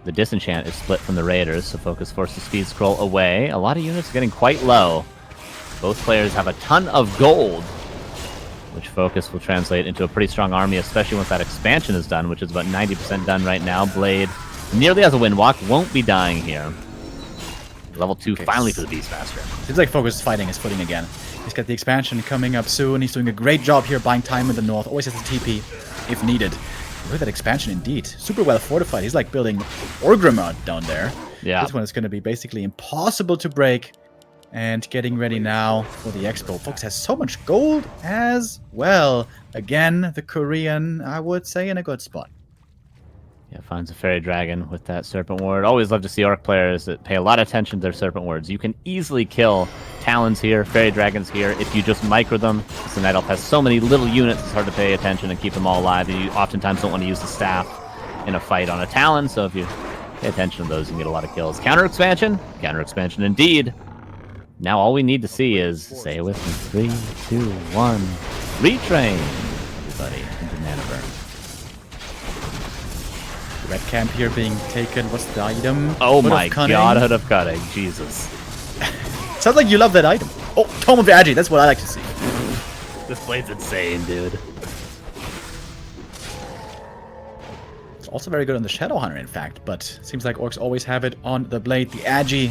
the Disenchant is split from the Raiders, so FoCuS forced the Speed Scroll away. A lot of units are getting quite low. Both players have a ton of gold, which FoCuS will translate into a pretty strong army, especially once that expansion is done, which is about 90% done right now. Blade nearly has a Windwalk, won't be dying here. Level 2 finally for the Beastmaster. Seems like FoCuS is fighting his footing again. He's got the expansion coming up soon. He's doing a great job here buying time in the north. Always has the TP if needed. Look at that expansion indeed. Super well fortified. He's like building Orgrimmar down there. Yeah. This one is going to be basically impossible to break. And getting ready now for the expo. FoCuS has so much gold as well. Again, the Korean, I would say, in a good spot. Yeah, finds a Fairy Dragon with that Serpent Ward. Always love to see Orc players that pay a lot of attention to their Serpent Wards. You can easily kill Talons here, Fairy Dragons here, if you just micro them. The Night Elf has so many little units, it's hard to pay attention and keep them all alive. You oftentimes don't want to use the staff in a fight on a Talon, so if you pay attention to those, you can get a lot of kills. Counter expansion indeed. Now all we need to see is, say it with me, 3, 2, 1, retrain, everybody, into mana burn. Red camp here being taken. What's the item? Oh Hood my of Cunning. god, Hood of Cunning. Jesus. Sounds like you love that item. Oh, Tome of the Agi, that's what I like to see. This blade's insane, dude. It's also very good on the Shadow Hunter, in fact, but seems like orcs always have it on the blade. The Agi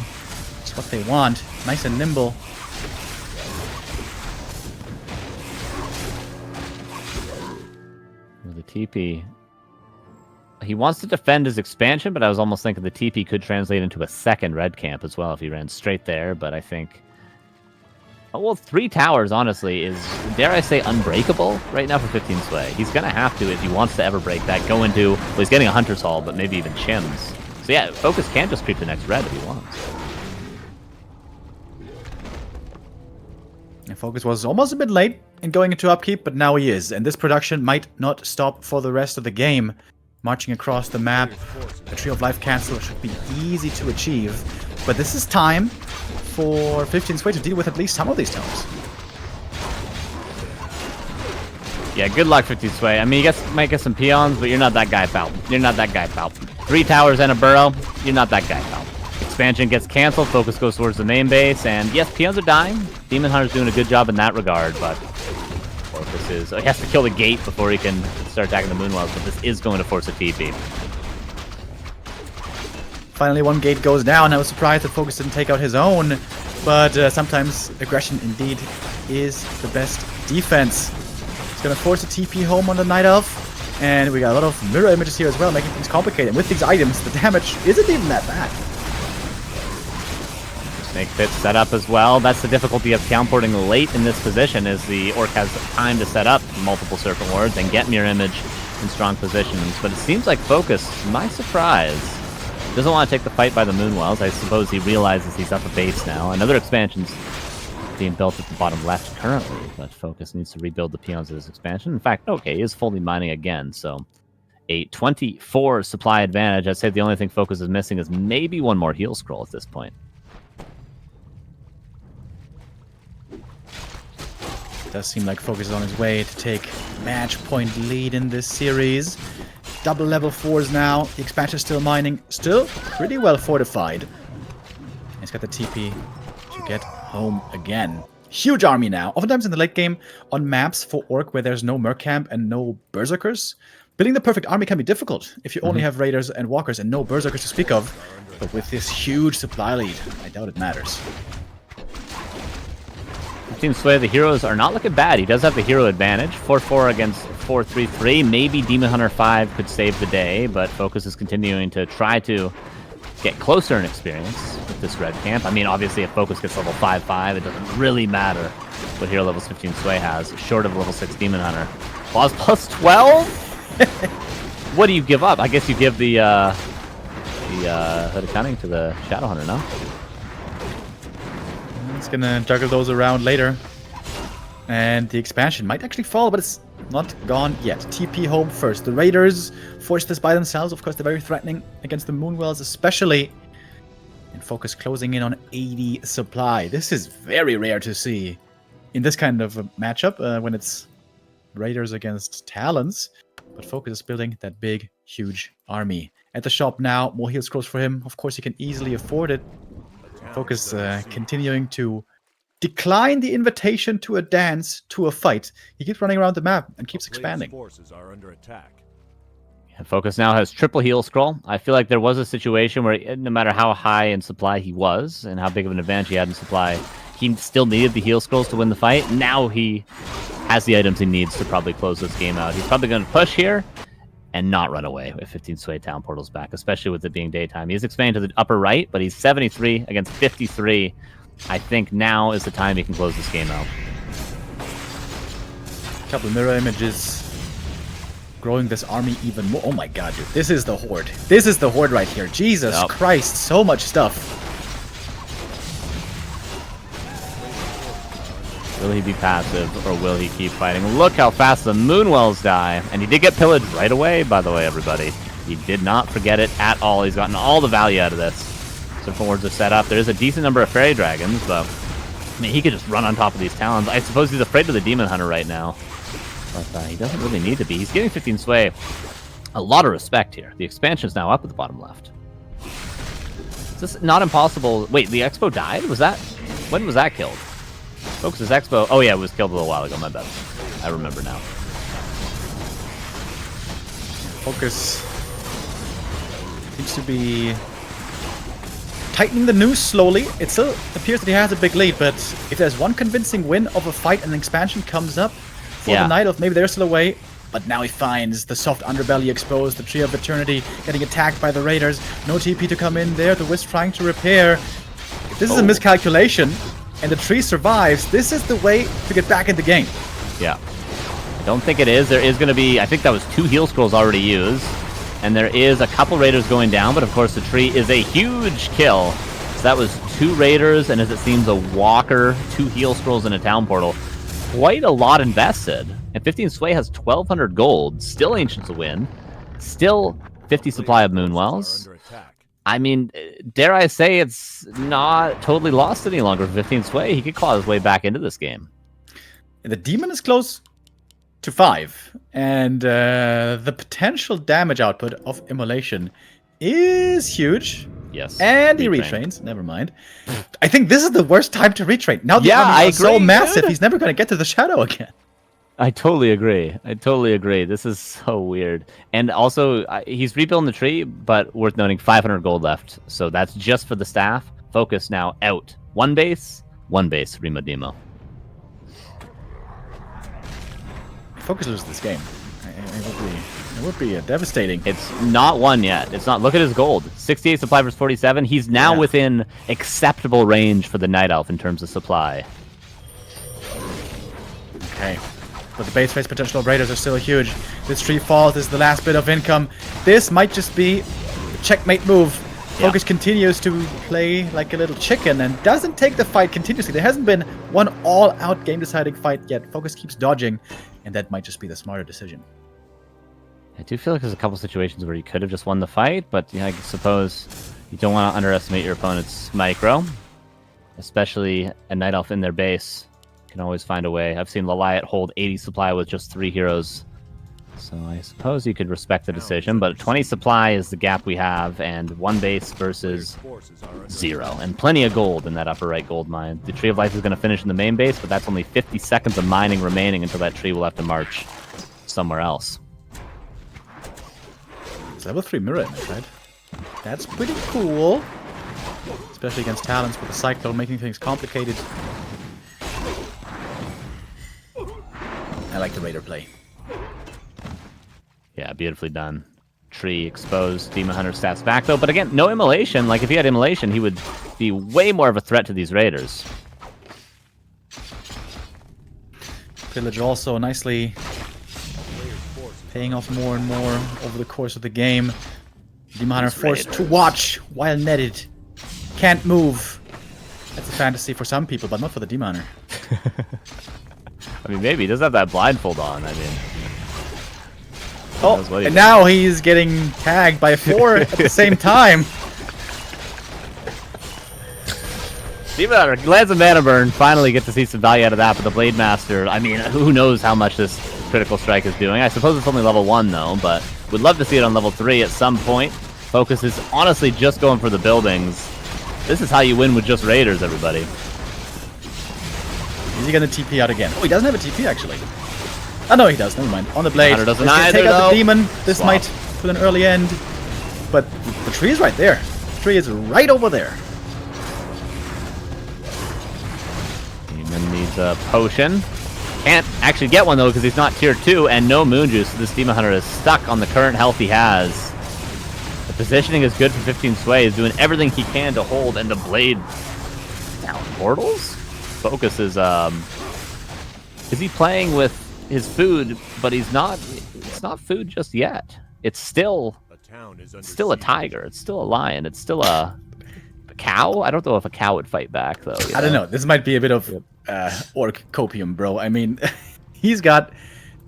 is what they want. Nice and nimble. The TP. He wants to defend his expansion, but I was almost thinking the TP could translate into a second red camp as well if he ran straight there, but I think... Oh, well, 3 towers, honestly, is, dare I say, unbreakable right now for 15 Sway. He's going to have to, if he wants to ever break that, go into... Well, he's getting a Hunter's Hall, but maybe even Chims. So yeah, FoCuS can just creep the next red if he wants. And FoCuS was almost a bit late in going into upkeep, but now he is. And this production might not stop for the rest of the game. Marching across the map, the Tree of Life cancel should be easy to achieve. But this is time for 15 Sway to deal with at least some of these towers. Yeah, good luck, 15 Sway. I mean, you might get some peons, but you're not that guy, pal. You're not that guy, pal. 3 towers and a burrow, you're not that guy, pal. Expansion gets canceled, FoCuS goes towards the main base, and yes, peons are dying. Demon Hunter's doing a good job in that regard, but FoCuS is... he has to kill the gate before he can start attacking the Moonwells, but this is going to force a TP. Finally, one gate goes down. I was surprised that FoCuS didn't take out his own, but sometimes aggression indeed is the best defense. It's going to force a TP home on the Night Elf, and we got a lot of mirror images here as well, making things complicated. And with these items, the damage isn't even that bad. Snake Pit set up as well. That's the difficulty of counterporting late in this position, is the Orc has time to set up multiple Serpent Wards and get mirror image in strong positions. But it seems like FoCuS, my surprise, doesn't want to take the fight by the Moonwells. I suppose he realizes he's up a base now. Another expansion's being built at the bottom left currently, but FoCuS needs to rebuild the peons of his expansion. In fact, okay, he is fully mining again, so a 24 supply advantage. I'd say the only thing FoCuS is missing is maybe one more heal scroll at this point. Does seem like FoCuS is on his way to take match point lead in this series. Double level 4s now. The expansion still mining. Still pretty well fortified. He's got the TP to get home again. Huge army now. Oftentimes in the late game, on maps for Orc where there's no Merc Camp and no Berserkers, building the perfect army can be difficult if you only have Raiders and Walkers and no Berserkers to speak of. But with this huge supply lead, I doubt it matters. Team Sway, the heroes are not looking bad. He does have the hero advantage. 4-4 against 4-3-3. Maybe Demon Hunter 5 could save the day, but FoCuS is continuing to try to get closer in experience with this red camp. I mean, obviously, if FoCuS gets level 5-5, it doesn't really matter what hero levels 15 Sway has, short of level 6 Demon Hunter. Boss plus 12? What do you give up? I guess you give the Hood of Cunning to the Shadow Hunter, no? He's gonna juggle those around later. And the expansion might actually fall, but it's not gone yet. TP home first. The Raiders force this by themselves. Of course, they're very threatening against the Moonwells, especially. And FoCuS closing in on 80 supply. This is very rare to see in this kind of a matchup when it's Raiders against Talons. But FoCuS is building that big, huge army. At the shop now, more heal scrolls for him. Of course, he can easily afford it. FoCuS continuing to decline the invitation to a dance, to a fight. He keeps running around the map and keeps expanding. Forces are under attack. And FoCuS now has triple heal scroll. I feel like there was a situation where no matter how high in supply he was and how big of an advantage he had in supply, he still needed the heal scrolls to win the fight. Now he has the items he needs to probably close this game out. He's probably going to push here and not run away if 15 Sway Town Portal's back, especially with it being daytime. He's expanding to the upper right, but he's 73 against 53. I think now is the time he can close this game out. A couple of mirror images. Growing this army even more. Oh my god, dude. This is the Horde. This is the Horde right here. Jesus Christ, so much stuff. Will he be passive, or will he keep fighting? Look how fast the Moonwells die. And he did get pillaged right away, by the way, everybody. He did not forget it at all. He's gotten all the value out of this. Serpent Wards are set up. There is a decent number of Fairy Dragons, but I mean, he could just run on top of these Talons. I suppose he's afraid of the Demon Hunter right now. But he doesn't really need to be. He's giving 15 Sway a lot of respect here. The expansion is now up at the bottom left. Is this not impossible? Wait, the Expo died? Was that... When was that killed? FoCuS' Expo... Oh yeah, it was killed a little while ago, my bad. I remember now. FoCuS seems to be tightening the noose slowly. It still appears that he has a big lead, but if there's one convincing win of a fight and an expansion comes up for the Night Elf, maybe they're still away. But now he finds the soft underbelly exposed, the Tree of Eternity getting attacked by the Raiders. No TP to come in there, the Wisp trying to repair. If this is a miscalculation and the tree survives, this is the way to get back in the game. Yeah. I don't think it is. There is going to be, I think that was 2 heal scrolls already used. And there is a couple Raiders going down, but of course the tree is a huge kill. So that was 2 Raiders, and as it seems, a Walker, 2 heal scrolls, and a Town Portal. Quite a lot invested. And 15 Sway has 1,200 gold. Still Ancients a win. Still 50 supply of Moonwells. I mean, dare I say it's not totally lost any longer for 15 Sway. He could claw his way back into this game. The Demon is close to 5. And the potential damage output of Immolation is huge. Yes. And he retrains. Never mind. I think this is the worst time to retrain. Now the I is so agree, massive, dude. he's never going to get to the Shadow again. I totally agree. I totally agree. This is so weird. And also, he's rebuilding the tree, but worth noting, 500 gold left. So that's just for the staff. FoCuS now out. One base, Remo Demo. FoCuS loses this game. It would be devastating. It's not won yet. It's not. Look at his gold. 68 supply versus 47. He's now within acceptable range for the Night Elf in terms of supply. Okay. But the base phase potential of Raiders are still huge. This tree falls. This is the last bit of income. This might just be a checkmate move. FoCuS continues to play like a little chicken and doesn't take the fight continuously. There hasn't been one all-out game-deciding fight yet. FoCuS keeps dodging, and that might just be the smarter decision. I do feel like there's a couple situations where you could have just won the fight, but I suppose you don't want to underestimate your opponent's micro, especially a Night Elf in their base. Can always find a way. I've seen Laliat hold 80 supply with just 3 heroes. So I suppose you could respect the decision, but 20 supply is the gap we have, and 1 base versus 0. And plenty of gold in that upper right gold mine. The Tree of Life is going to finish in the main base, but that's only 50 seconds of mining remaining until that tree will have to march somewhere else. It's level 3 mirror image, right? That's pretty cool. Especially against Talons with the Cyclone, making things complicated. I like the Raider play. Yeah, beautifully done. Tree exposed. Demon Hunter stats back, though. But again, no Immolation. Like, if he had Immolation, he would be way more of a threat to these Raiders. Pillage also nicely paying off more and more over the course of the game. Demon Hunter forced to watch while netted. Can't move. That's a fantasy for some people, but not for the Demon Hunter. I mean, maybe. He does have that blindfold on. I mean... Oh, and now he's getting tagged by 4 at the same time. Demon Hunter lands a mana burn. Finally get to see some value out of that. But the Blade Master, I mean, who knows how much this critical strike is doing. I suppose it's only level 1, though, but would love to see it on level 3 at some point. FoCuS is honestly just going for the buildings. This is how you win with just Raiders, everybody. Is he going to TP out again? Oh, he doesn't have a TP, actually. Oh, no, he does. Never mind. On the blade. Doesn't take out the demon. This Swap. might put an early end. But the tree is right there. The tree is right over there. Demon needs a potion. Can't actually get one, though, because he's not tier 2 and no moon juice. So this Demon Hunter is stuck on the current health he has. The positioning is good for 15 Sway. He's doing everything he can to hold, and the blade... Now, portals? FoCuS is he playing with his food, but he's not. It's not food just yet. It's still a tiger. It's still a lion. It's still a cow. I don't know if a cow would fight back, though. I don't know. This might be a bit of orc copium, bro. I mean, he's got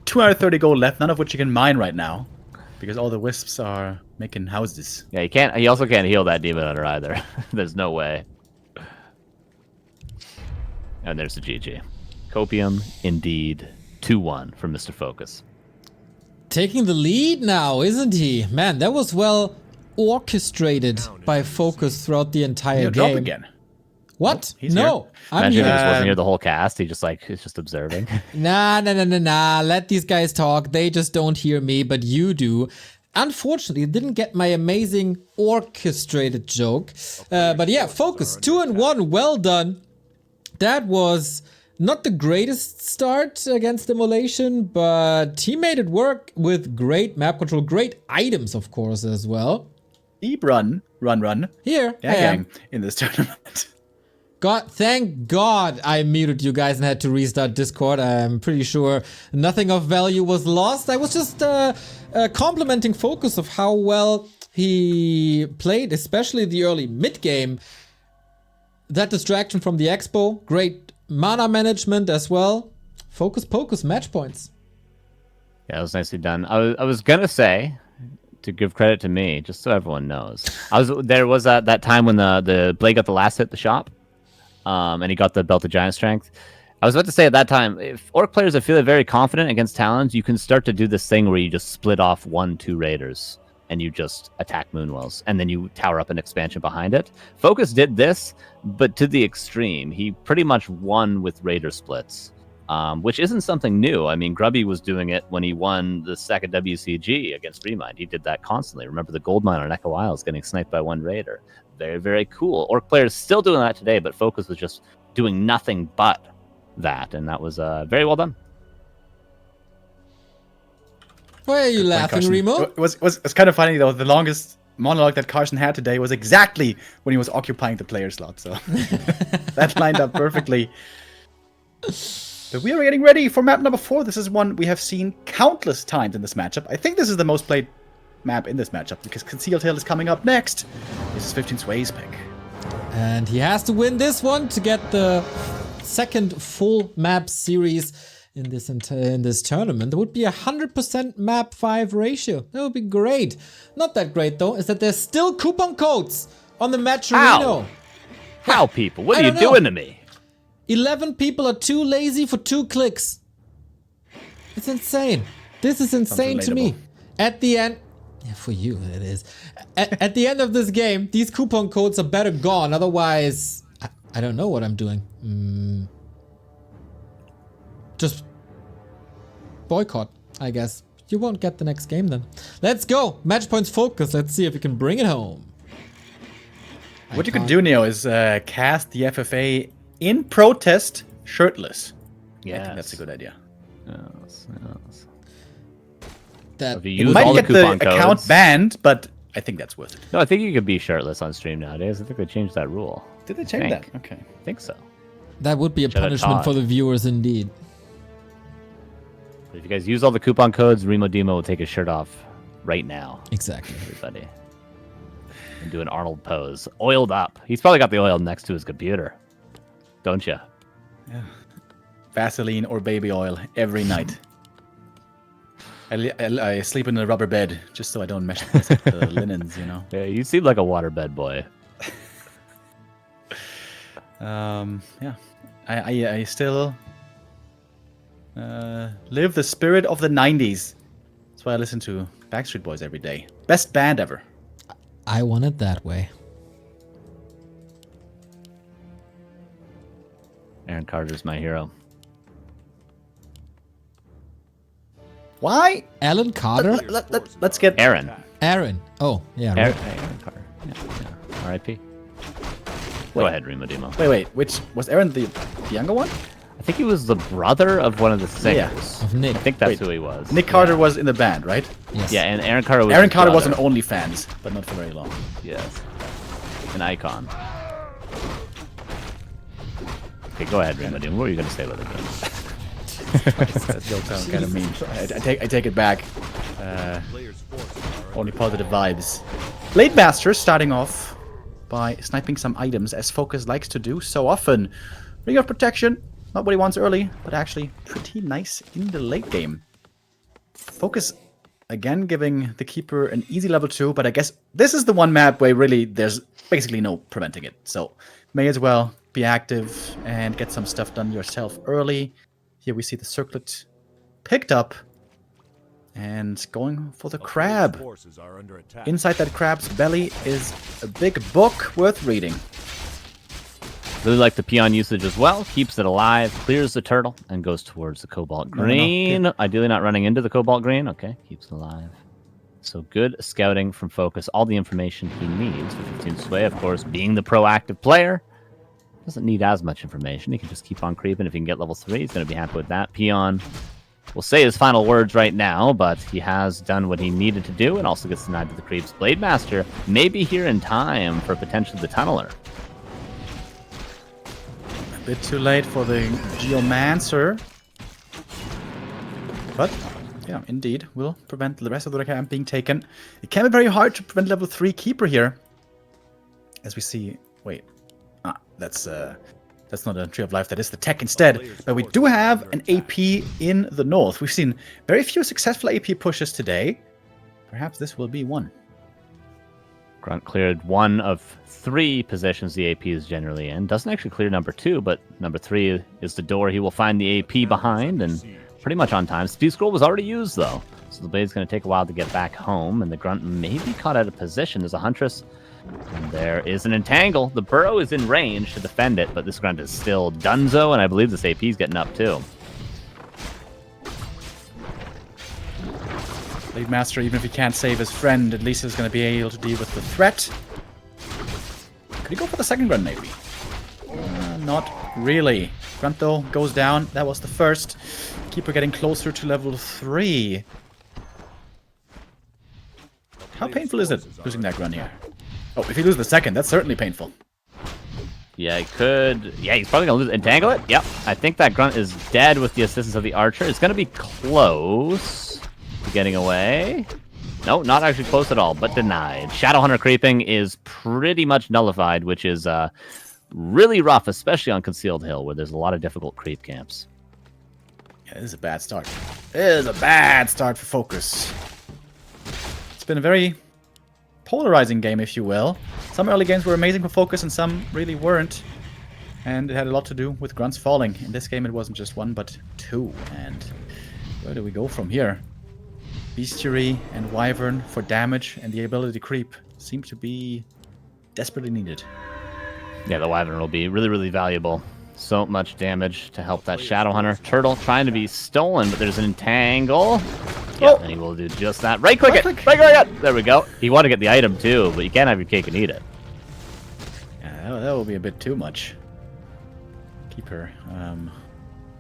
230 gold left, none of which you can mine right now, because all the wisps are making houses. Yeah, he can't. He also can't heal that Demon Hunter either. There's no way. And there's the GG. Copium, indeed. 2-1 for Mr. FoCuS. Taking the lead now, isn't he? Man, that was well orchestrated by FoCuS throughout the entire He'll drop game. again. What? He's No, I'm Imagine if he here. just wasn't here the whole cast. He just like is just observing. Nah. Let these guys talk. They just don't hear me, but you do. Unfortunately, didn't get my amazing orchestrated joke. But yeah, FoCuS 2-1. Well done. That was not the greatest start against Immolation, but he made it work with great map control, great items, of course, as well. Deep run. Here, Yeah, I am. gang, in this tournament. Thank God I muted you guys and had to restart Discord. I'm pretty sure nothing of value was lost. I was just complimenting FoCuS of how well he played, especially the early mid game. That distraction from the expo, great mana management as well. FoCuS match points. Yeah, it was nicely done. I was gonna say, to give credit to me, just so everyone knows, there was that time when the Blade got the last hit the shop, and he got the Belt of Giant Strength. I was about to say at that time, if Orc players are feeling very confident against Talons, you can start to do this thing where you just split off 1-2 raiders and you just attack Moonwells, and then you tower up an expansion behind it. FoCuS did this, but to the extreme. He pretty much won with raider splits. Which isn't something new. I mean, Grubby was doing it when he won the second WCG against Remind. He did that constantly. Remember the gold mine on Echo Isles getting sniped by one raider. Very, very cool. Orc players still doing that today, but FoCuS was just doing nothing but that, and that was very well done. Why are you laughing, Carson. Remo? It was kind of funny though. The longest monologue that Carson had today was exactly when he was occupying the player slot. So that lined up perfectly. But we are getting ready for map number 4. This is one we have seen countless times in this matchup. I think this is the most played map in this matchup because Concealed Hill is coming up next. This is 15 Sway's pick. And he has to win this one to get the second full map series in this tournament. It would be 100% map 5 ratio. That would be great. Not that great though, is that there's still coupon codes on the match arena. How, people? What are I you don't know. doing to me? 11 people are too lazy for 2 clicks. It's insane. This is insane to me. relatable. At the end, yeah, for you it is. At the end of this game, these coupon codes are better gone. Otherwise, I don't know what I'm doing. Just boycott, I guess. You won't get the next game then. Let's go. Match points FoCuS. Let's see if we can bring it home. What you can do, Neo, is cast the FFA in protest shirtless. Yeah, I think that's a good idea. Yes. That If you You use might all the get the coupon account codes. banned, but I think that's worth it. No, I think you could be shirtless on stream nowadays. I think they changed that rule. Did they change that? Okay. I think so. that would be a Should've punishment taught. for the viewers indeed. If you guys use all the coupon codes, Remo Demo will take his shirt off right now, Exactly. everybody. And do an Arnold pose. Oiled up. He's probably got the oil next to his computer. Don't you? Vaseline or baby oil every night. I sleep in a rubber bed just so I don't mess with the linens, you know. Yeah, you seem like a waterbed boy. Yeah. I still live the spirit of the 90s. That's why I listen to Backstreet Boys every day. Best band ever. I want it that way. Aaron Carter's my hero. Why? Alan Carter? Let's get Aaron. Aaron. Oh, yeah. Aaron, Right. Aaron Carter. Yeah. R.I.P. Go ahead, Remo Demo. Wait. Which was Aaron the younger one? I think he was the brother of one of the singers. Of Nick. I think that's Wait, who he was. Nick Carter was in the band, right? Yes. Yeah, and Aaron Carter was Aaron his Carter was an brother. OnlyFans, but not for very long. Yes. An icon. Okay, go ahead, Remo Demo. What were you going to say about it? That joke sounds kind of mean. I take it back. Player's forces are Only positive vibes. Blade Master starting off by sniping some items, as FoCuS likes to do so often. Ring of Protection, not what he wants early, but actually pretty nice in the late game. FoCuS again giving the Keeper an easy level 2, but I guess this is the one map where really there's basically no preventing it. So may as well be active and get some stuff done yourself early. Here we see the circlet picked up. And going for the crab. Forces are under attack. Inside that crab's belly is a big book worth reading. Really like the peon usage as well. Keeps it alive, clears the turtle, and goes towards the cobalt green. Ideally not running into the cobalt green. Okay, keeps it alive. So good scouting from FoCuS. All the information he needs for 15 Sway, of course, being the proactive player. Doesn't need as much information. He can just keep on creeping. If he can get level 3, he's going to be happy with that. Peon will say his final words right now, but he has done what he needed to do and also gets denied to the creeps. Blade Master may be here in time for potentially the Tunneler. A bit too late for the Geomancer. But, yeah, indeed, will prevent the rest of the camp being taken. It can be very hard to prevent level 3 Keeper here. As we see... Wait. That's not a Tree of Life, that is the tech instead. But we do have an AP in the north. We've seen very few successful AP pushes today. Perhaps this will be one. Grunt cleared 1 of 3 positions the AP is generally in. Doesn't actually clear number 2, but number 3 is the door he will find the AP behind, and pretty much on time. Speed Scroll was already used, though. So the Blade's going to take a while to get back home, and the Grunt may be caught out of position. There's a Huntress. And there is an Entangle. The Burrow is in range to defend it, but this Grunt is still donezo, and I believe this AP is getting up too. Blade Master, even if he can't save his friend, at least is going to be able to deal with the threat. Could he go for the second Grunt, maybe? Not really. Grunt, though, goes down. That was the first. Keeper getting closer to level 3. How painful is it, losing that Grunt here? Oh, if you lose the second, that's certainly painful. Yeah, he could. Yeah, he's probably going to lose. Entangle it? Yep. I think that Grunt is dead with the assistance of the Archer. It's going to be close to getting away. No, not actually close at all, but denied. Shadowhunter creeping is pretty much nullified, which is really rough, especially on Concealed Hill, where there's a lot of difficult creep camps. Yeah, this is a bad start. This is a bad start for FoCuS. It's been a very polarizing game, if you will. Some early games were amazing for FoCuS and some really weren't. And it had a lot to do with Grunts falling. In this game it wasn't just 1, but 2. And where do we go from here? Bestiary and Wyvern for damage, and the ability to creep seem to be desperately needed. Yeah, the Wyvern will be really, really valuable. So much damage to help that Shadowhunter. Turtle trying to be stolen, but there's an Entangle. Yeah, and he will do just that. Right-click it! Right-click it! There we go. You want to get the item, too, but you can't have your cake and eat it. Yeah, that will be a bit too much. Keeper.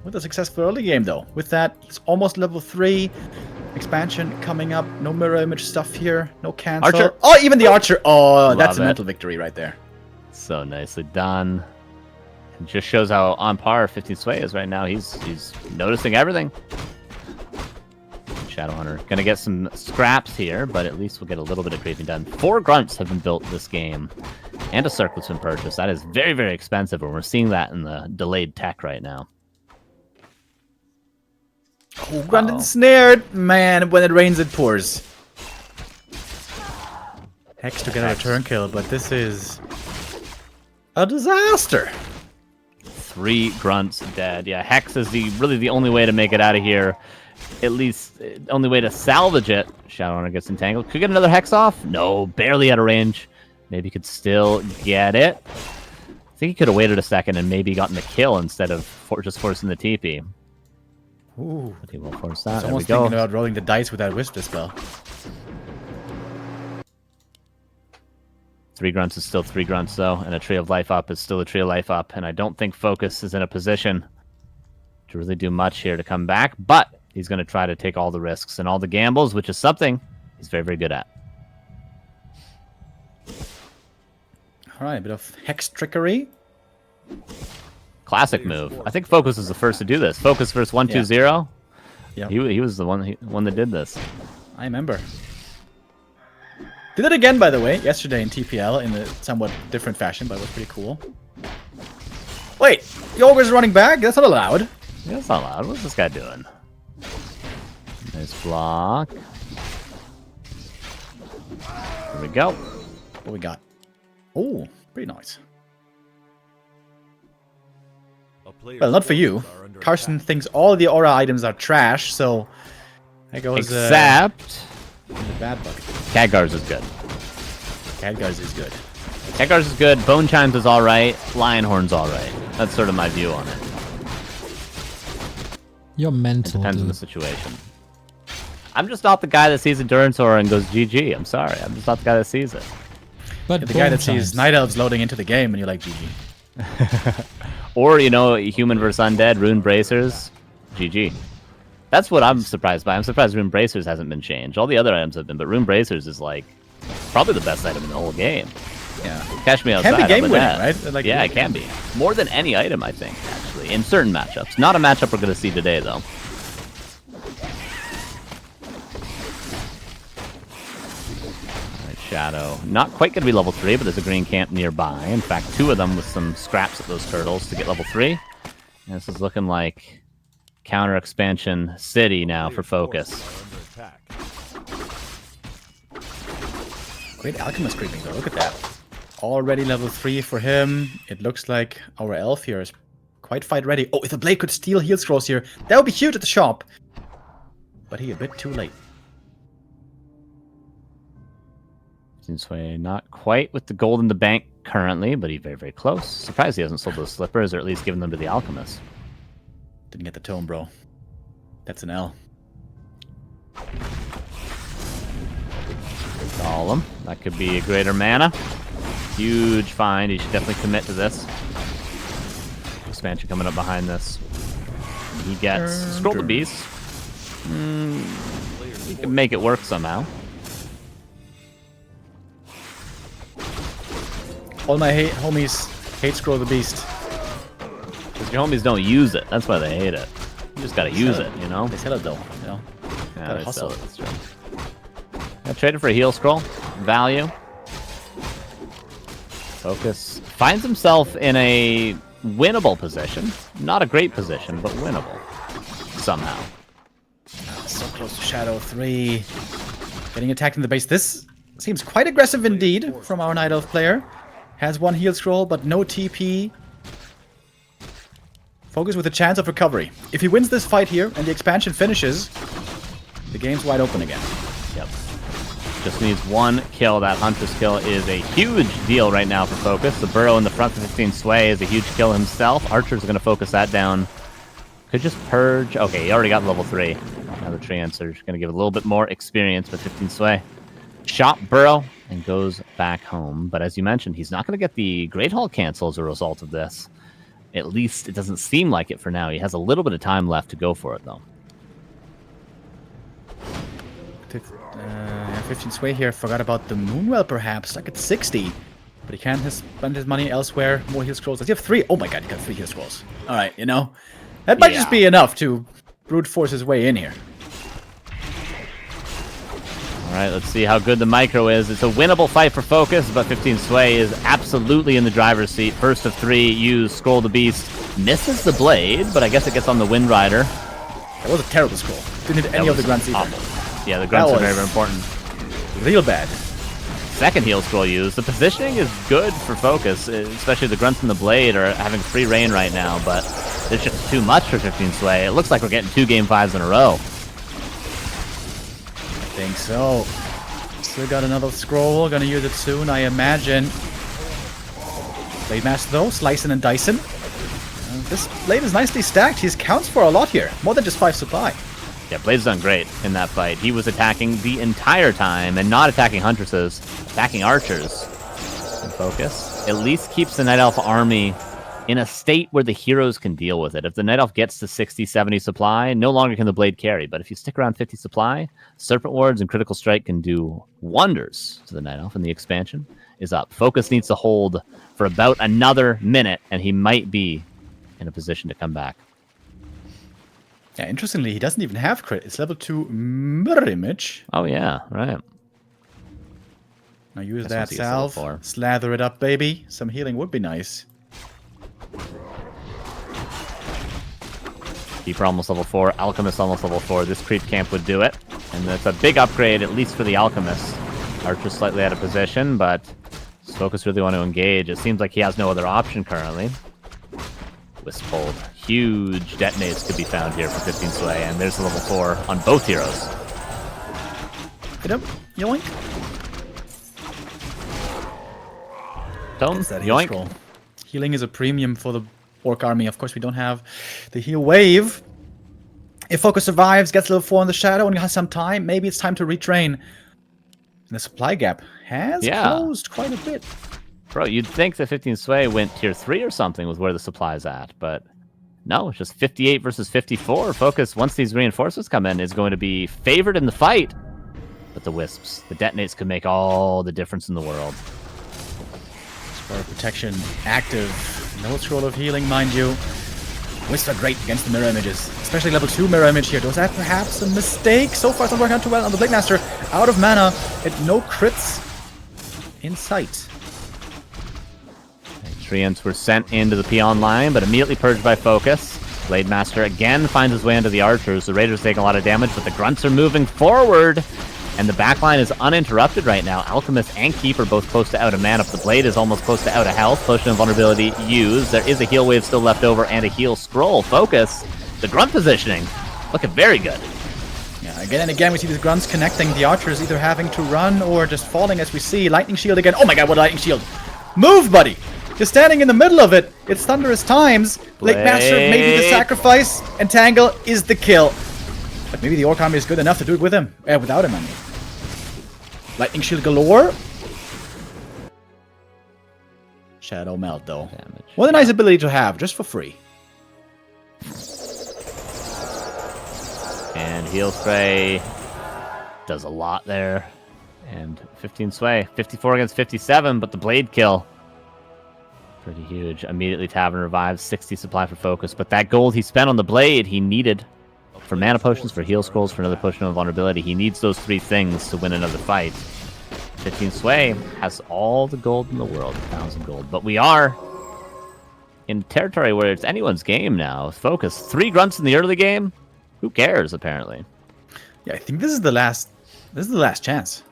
With a successful early game, though. With that, it's almost level 3. Expansion coming up. No mirror image stuff here. No cancel. Archer! Oh, even the Archer! Oh, Love that's a it. mental victory right there. So nicely done. It just shows how on par 15 Sway is right now. He's noticing everything. Shadowhunter gonna get some scraps here, but at least we'll get a little bit of creeping done. 4 Grunts have been built this game, and a Circlet's been purchased. That is very, very expensive, and we're seeing that in the delayed tech right now. Oh, Grunt ensnared! Man, when it rains, it pours. Hex to get a return kill, but this is a disaster. 3 Grunts dead. Yeah, Hex is really the only way to make it out of here. At least, only way to salvage it. Shadowhunter gets entangled. Could get another Hex off? No, barely out of range. Maybe could still get it. I think he could have waited a second and maybe gotten the kill instead of just forcing the TP. Ooh. But he will force that. I was There we almost go. thinking about rolling the dice with that Wisp spell. 3 Grunts is still 3 Grunts, though, and a Tree of Life up is still a Tree of Life up, and I don't think FoCuS is in a position to really do much here to come back, but he's going to try to take all the risks and all the gambles, which is something he's very, very good at. Alright, a bit of Hex trickery. Classic move. I think FoCuS is the first to do this. FoCuS versus 1-2-0. Yeah. He was the one that did this. I remember. Did it again, by the way, yesterday in TPL in a somewhat different fashion, but it was pretty cool. Wait, the Ogre's running back? That's not allowed. Yeah, that's not loud. What's this guy doing? Nice block. There we go. What we got? Oh, pretty nice. Well, not for you. Carson thinks all the aura items are trash, so There goes Except the bad bucket. Khadgar's is good. Khadgar's is good. Khadgar's is good. Bone Chimes is alright. Lionhorn's alright. That's sort of my view on it. You're mental, Depends on the dude. situation. I'm just not the guy that sees Endurance Aura and goes GG. I'm sorry. I'm just not the guy that sees it. But The guy that Bone sees Chimes. Night Elves loading into the game and you're like, GG. Or, you know, Human vs. Undead, Rune Bracers, GG. That's what I'm surprised by. I'm surprised Rune Bracers hasn't been changed. All the other items have been, but Rune Bracers is like probably the best item in the whole game. Yeah. Catch me outside. Can be game how winning, about that? right? Like, yeah, it can be. More than any item, I think, actually, in certain matchups. Not a matchup we're going to see today, though. Alright, Shadow. Not quite going to be level 3, but there's a green camp nearby. In fact, 2 of them with some scraps at those turtles to get level 3. And this is looking like counter expansion city now for FoCuS. Great Alchemist creeping though, look at that. Already level 3 for him. It looks like our elf here is quite fight ready. Oh, if the blade could steal heal scrolls here, that would be huge at the shop. But he a bit too late. Sway not quite with the gold in the bank currently, but he's very, very close. Surprised he hasn't sold those slippers, or at least given them to the Alchemist. Didn't get the tome, bro. That's an L. Golem. That could be a greater mana. Huge find. He should definitely commit to this. Expansion coming up behind this. He gets Scroll the Beast. He can make it work somehow. All my homies hate Scroll the Beast. Because your homies don't use it. That's why they hate it. You just gotta use it, you know? They sell it though, you know? Yeah, Gotta they hustle. sell it. That's true. I traded for a heal scroll. Value. FoCuS finds himself in a winnable position. Not a great position, but winnable. Somehow. So close to Shadow 3. Getting attacked in the base. This seems quite aggressive indeed from our Night Elf player. Has one heal scroll, but no TP. FoCuS with a chance of recovery. If he wins this fight here and the expansion finishes, the game's wide open again. Yep. Just needs one kill. That Huntress kill is a huge deal right now for FoCuS. The Burrow in the front for 15 Sway is a huge kill himself. Archer's going to focus that down. Could just purge. Okay, he already got level 3. Now the Treant's going to give a little bit more experience with 15 Sway. Shot Burrow and goes back home. But as you mentioned, he's not going to get the Great Hall cancel as a result of this. At least it doesn't seem like it for now. He has a little bit of time left to go for it, though. 15 Sway here. Forgot about the Moonwell, perhaps. Like at 60. But he can spend his money elsewhere. More heal scrolls. Does he have 3? Oh my god, he got 3 heal scrolls. Alright, you know. That might just be enough to brute force his way in here. Alright, let's see how good the micro is. It's a winnable fight for FoCuS, but 15 Sway is absolutely in the driver's seat. First of 3, use Scroll the Beast. Misses the blade, but I guess it gets on the Wind Rider. That was a terrible scroll. Didn't hit any of the grunts either. Awful. Yeah, the grunts are very, very important. Real bad. Second heal scroll used. The positioning is good for FoCuS, especially the grunts and the blade are having free reign right now, but there's just too much for 15 Sway. It looks like we're getting 2 game 5s in a row. I think so. Still got another scroll. Gonna use it soon, I imagine. Blade Master though, slicing and dicing. This blade is nicely stacked. He counts for a lot here. More than just 5 supply. Yeah, Blade's done great in that fight. He was attacking the entire time and not attacking Huntresses, attacking Archers. And FoCuS at least keeps the Night Elf army in a state where the heroes can deal with it. If the Night Elf gets to 60, 70 supply, no longer can the Blade carry. But if you stick around 50 supply, Serpent Wards and Critical Strike can do wonders to the Night Elf, and the expansion is up. FoCuS needs to hold for about another minute, and he might be in a position to come back. Yeah, interestingly, he doesn't even have crit. It's level 2 mirror image. Oh, yeah, right. Now use That's that what he is level salve. 4. Slather it up, baby. Some healing would be nice. Keeper almost level 4. Alchemist almost level 4. This creep camp would do it. And that's a big upgrade, at least for the Alchemist. Archer's slightly out of position, but does FoCuS really want to engage? It seems like he has no other option currently. Wisp hold. Huge detonates could be found here for 15 Sway, and there's a level 4 on both heroes. Hit him. Yoink. Tone, It's that heal yoink. scroll. Healing is a premium for the Orc army. Of course, we don't have the heal wave. If FoCuS survives, gets level 4 in the shadow, and has some time, maybe it's time to retrain. And the supply gap has closed quite a bit. Bro, you'd think the 15 Sway went tier 3 or something with where the supply's at, but no, it's just 58 versus 54. FoCuS, once these reinforcements come in, is going to be favored in the fight. But the Wisps, the detonates could make all the difference in the world. Spore protection active. No scroll of healing, mind you. Wisps are great against the mirror images, especially level 2 mirror image here. Was that perhaps a mistake? So far, it's not working out too well on the Blade Master. Out of mana, and no crits in sight. Treants were sent into the Peon line, but immediately purged by FoCuS. Blade Master again finds his way into the archers. The Raiders taking a lot of damage, but the Grunts are moving forward. And the backline is uninterrupted right now. Alchemist and Keeper both close to out of mana. The Blade is almost close to out of health. Potion of Vulnerability used. There is a heal wave still left over and a heal scroll. FoCuS, the Grunt positioning, looking very good. Yeah, again and again we see these Grunts connecting. The archers either having to run or just falling as we see. Lightning Shield again. Oh my god, what a Lightning Shield. Move, buddy! You're standing in the middle of it. It's thunderous times. Blade Master may be the sacrifice. Entangle is the kill. But maybe the Orc army is good enough to do it with him. Without him, I mean. Lightning Shield galore. Shadow Melt, though. Damage. What a nice ability to have, just for free. And heal spray does a lot there. And 15 Sway, 54 against 57, but the Blade kill. Pretty huge. Immediately Tavern revives, 60 supply for FoCuS, but that gold he spent on the Blade, he needed for mana potions, for heal scrolls, for another potion of vulnerability. He needs those 3 things to win another fight. 15 Sway has all the gold in the world, 1,000 gold. But we are in territory where it's anyone's game now. FoCuS, 3 Grunts in the early game. Who cares, apparently? Yeah, I think this is the last chance.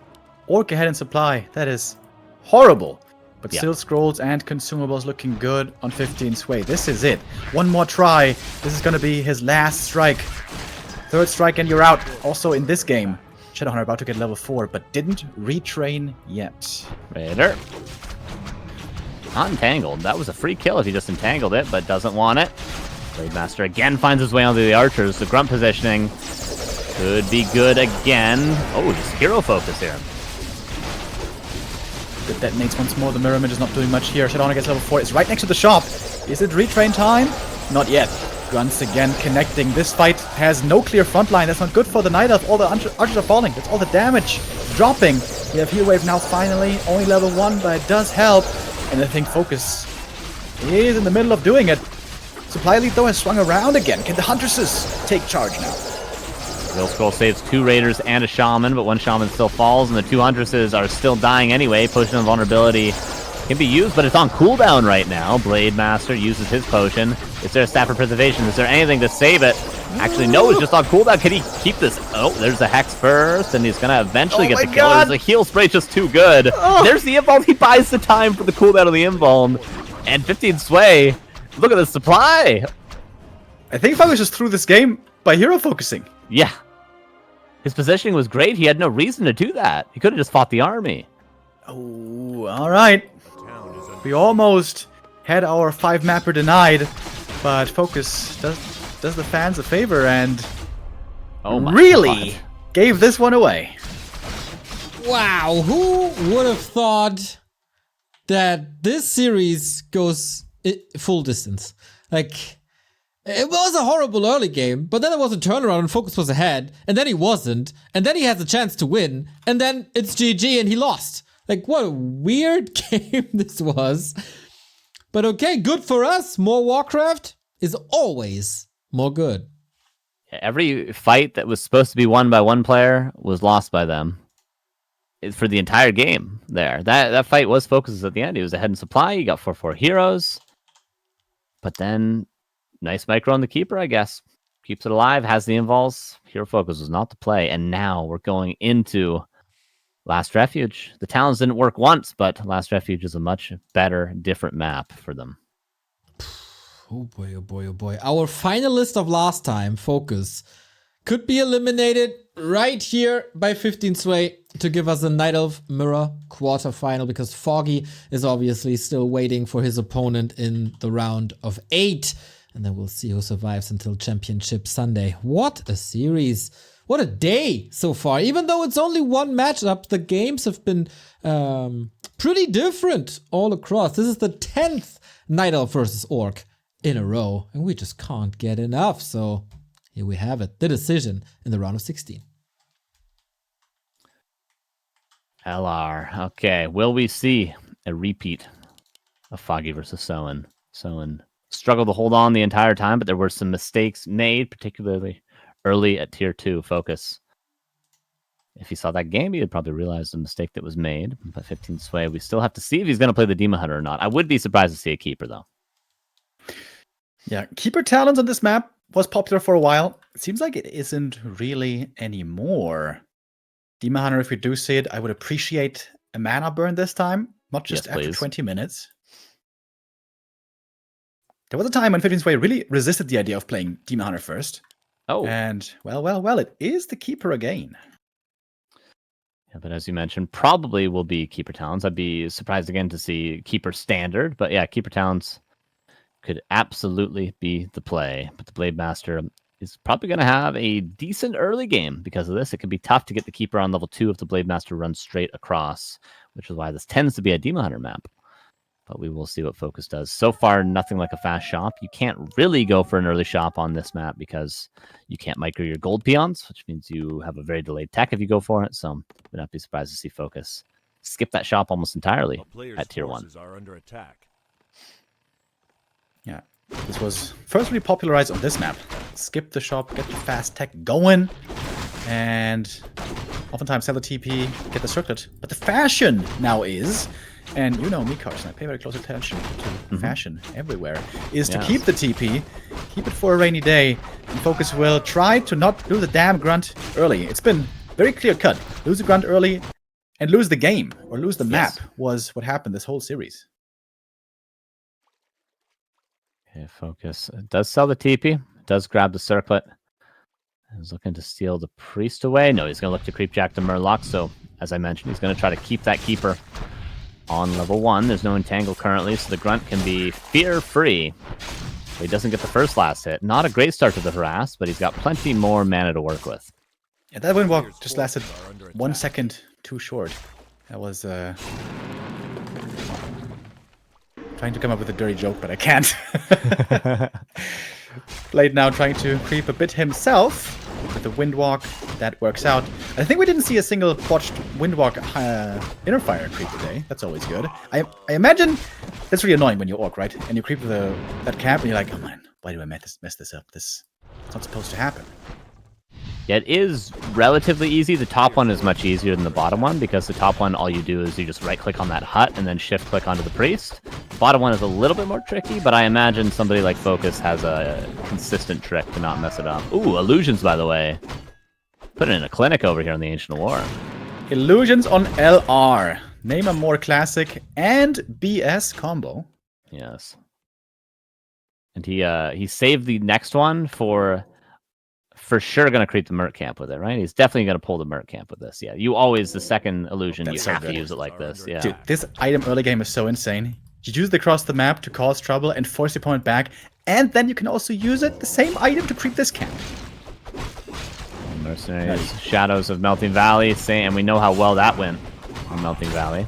Orc ahead in supply. That is horrible. But still scrolls and consumables looking good on 15 Sway. This is it. One more try. This is going to be his last strike. 3rd strike and you're out. Also in this game, Shadowhunter about to get level 4, but didn't retrain yet. Raider. Not entangled. That was a free kill if he just entangled it, but doesn't want it. Blade Master again finds his way onto the archers. The Grunt positioning could be good again. Oh, just hero focus here. Good detonates once more. The mirror image is not doing much here. Shadowhunter gets level 4. It's right next to the shop. Is it retrain time? Not yet. Grunts again connecting. This fight has no clear front line. That's not good for the Night Elf. All the archers are falling. That's all the damage dropping. We have Heal Wave now finally. Only level 1, but it does help. And I think FoCuS is in the middle of doing it. Supply lead though has swung around again. Can the Huntresses take charge now? Real Scroll saves 2 Raiders and a Shaman, but 1 Shaman still falls, and the 2 Huntresses are still dying anyway. Potion of Vulnerability can be used, but it's on cooldown right now. Blade Master uses his potion. Is there a Staff of Preservation? Is there anything to save it? Actually, no, it's just on cooldown. Can he keep this? Oh, there's a Hex first, and he's going to eventually get the kill. There's a heal spray just too good. There's the Involve. He buys the time for the cooldown of the Involve. And 15 Sway. Look at the supply. I think FoCuS just threw this game by hero focusing. Yeah. His positioning was great. He had no reason to do that. He could have just fought the army. Oh, all right. We almost had our 5-mapper denied, but FoCuS does the fans a favor and really gave this one away. Wow, who would have thought that this series goes full distance? Like, it was a horrible early game, but then there was a turnaround and FoCuS was ahead, and then he wasn't, and then he has a chance to win, and then it's GG and he lost. Like, what a weird game this was. But okay, good for us. More Warcraft is always more good. Every fight that was supposed to be won by one player was lost by them. For the entire game there. That fight was FoCuS at the end. He was ahead in supply. He got 4/4 heroes. But then, nice micro on the Keeper, I guess. Keeps it alive, has the involves. Hero FoCuS was not the play. And now we're going into Last Refuge. The Talons didn't work once, but Last Refuge is a much better, different map for them. Oh boy, oh boy, oh boy. Our finalist of last time, FoCuS, could be eliminated right here by 15 Sway to give us a Night Elf Mirror quarterfinal, because Foggy is obviously still waiting for his opponent in the round of 8. And then we'll see who survives until Championship Sunday. What a series. What a day so far. Even though it's only one matchup, the games have been pretty different all across. This is the 10th Night Elf versus Orc in a row, and we just can't get enough. So here we have it, the decision in the round of 16. LR. Okay, will we see a repeat of Foggy versus Soen? Soen struggled to hold on the entire time, but there were some mistakes made, particularly early at Tier 2 FoCuS. If he saw that game, he'd probably realize the mistake that was made. But 15 Sway, we still have to see if he's going to play the Demon Hunter or not. I would be surprised to see a Keeper, though. Yeah, Keeper talents on this map was popular for a while. It seems like it isn't really anymore. Demon Hunter, if we do see it, I would appreciate a mana burn this time, not just Yes, after please. 20 minutes. There was a time when 15 Sway really resisted the idea of playing Demon Hunter first. Oh. And, well, it is the Keeper again. Yeah, but as you mentioned, probably will be Keeper Talons. I'd be surprised again to see Keeper Standard. But yeah, Keeper Talons could absolutely be the play. But the Blade Master is probably going to have a decent early game because of this. It could be tough to get the Keeper on level 2 if the Blade Master runs straight across, which is why this tends to be a Demon Hunter map. But we will see what FoCuS does. So far, nothing like a fast shop. You can't really go for an early shop on this map because you can't micro your gold peons, which means you have a very delayed tech if you go for it. So would not be surprised to see FoCuS skip that shop almost entirely at Tier 1. Are under attack. Yeah, this was first really popularized on this map. Skip the shop, get the fast tech going, and oftentimes sell the TP, get the circlet. But the fashion now is, and you know me, Carson, I pay very close attention to fashion everywhere, is to keep the TP, keep it for a rainy day, and FoCuS will try to not lose the damn grunt early. It's been very clear cut. Lose the grunt early and lose the game, or lose the map, was what happened this whole series. Okay, FoCuS. It does sell the TP. It does grab the circlet. He's looking to steal the priest away. No, he's going to look to creepjack the Murloc. So, as I mentioned, he's going to try to keep that Keeper on level 1. There's no entangle currently, so the grunt can be fear-free. So he doesn't get the first last hit. Not a great start to the harass, but he's got plenty more mana to work with. Yeah, that windwalk just lasted 1 second too short. That was trying to come up with a dirty joke, but I can't. Blade now trying to creep a bit himself with the windwalk. That works out. I think we didn't see a single botched windwalk inner fire creep today. That's always good. I imagine that's really annoying when you orc, right? And you creep that camp and you're like, oh man, why do I mess this up? This it's not supposed to happen. Yeah, it is relatively easy. The top one is much easier than the bottom one because the top one, all you do is you just right-click on that hut and then shift-click onto the priest. The bottom one is a little bit more tricky, but I imagine somebody like FoCuS has a consistent trick to not mess it up. Ooh, illusions, by the way. Putting in a clinic over here on the Ancient War. Illusions on LR. Name a more classic and BS combo. Yes. And he saved the next one for sure going to creep the Merc camp with it, right? He's definitely going to pull the Merc camp with this. Yeah, you always, the second illusion, you have to use it like this. Yeah. Dude, this item early game is so insane. You use it across the map to cause trouble and force your opponent back, and then you can also use it, the same item, to creep this camp. Mercenaries, Shadows of Melting Valley, and we know how well that went on Melting Valley.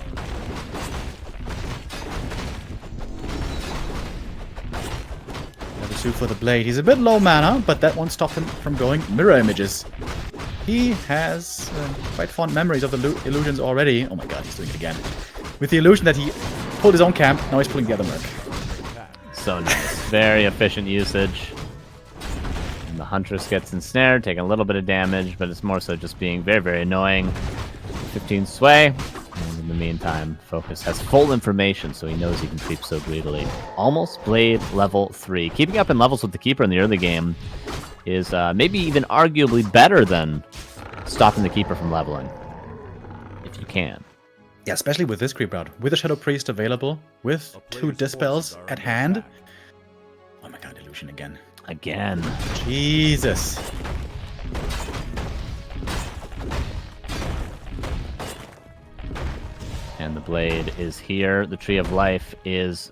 For the blade. He's a bit low mana, but that won't stop him from going mirror images. He has quite fond memories of the illusions already. Oh my god, he's doing it again. With the illusion that he pulled his own camp, now he's pulling the other Merc. So nice. Very efficient usage. And the Huntress gets ensnared, taking a little bit of damage, but it's more so just being very, very annoying. 15 Sway. And in the meantime, FoCuS has full information, so he knows he can creep so greedily. Almost Blade level 3. Keeping up in levels with the Keeper in the early game is maybe even arguably better than stopping the Keeper from leveling. If you can. Yeah, especially with this creep route. With the Shadow Priest available, with 2 Dispels at hand. Oh my god, illusion again. Again. Jesus. blade is here. The Tree of Life is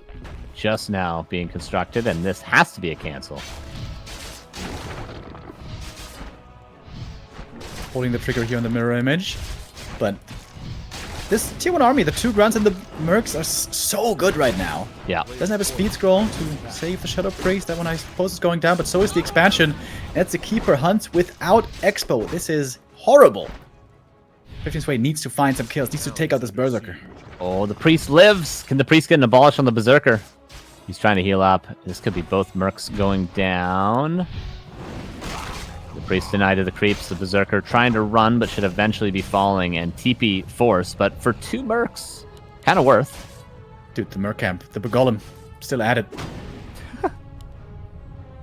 just now being constructed, and this has to be a cancel. Holding the trigger here on the mirror image. But this tier 1 army, the 2 grunts and the mercs are so good right now. Yeah. Doesn't have a speed scroll to save the Shadow Priest. That one I suppose is going down, but so is the expansion. That's the Keeper Hunt without Expo. This is horrible. 15 Sway needs to find some kills, needs to take out this Berserker. Oh, the Priest lives! Can the Priest get an abolish on the Berserker? He's trying to heal up. This could be both mercs going down. The Priest denied to the creeps. The Berserker trying to run, but should eventually be falling. And TP force, but for 2 mercs, kind of worth. Dude, the Merc Camp, the Golem, still at it.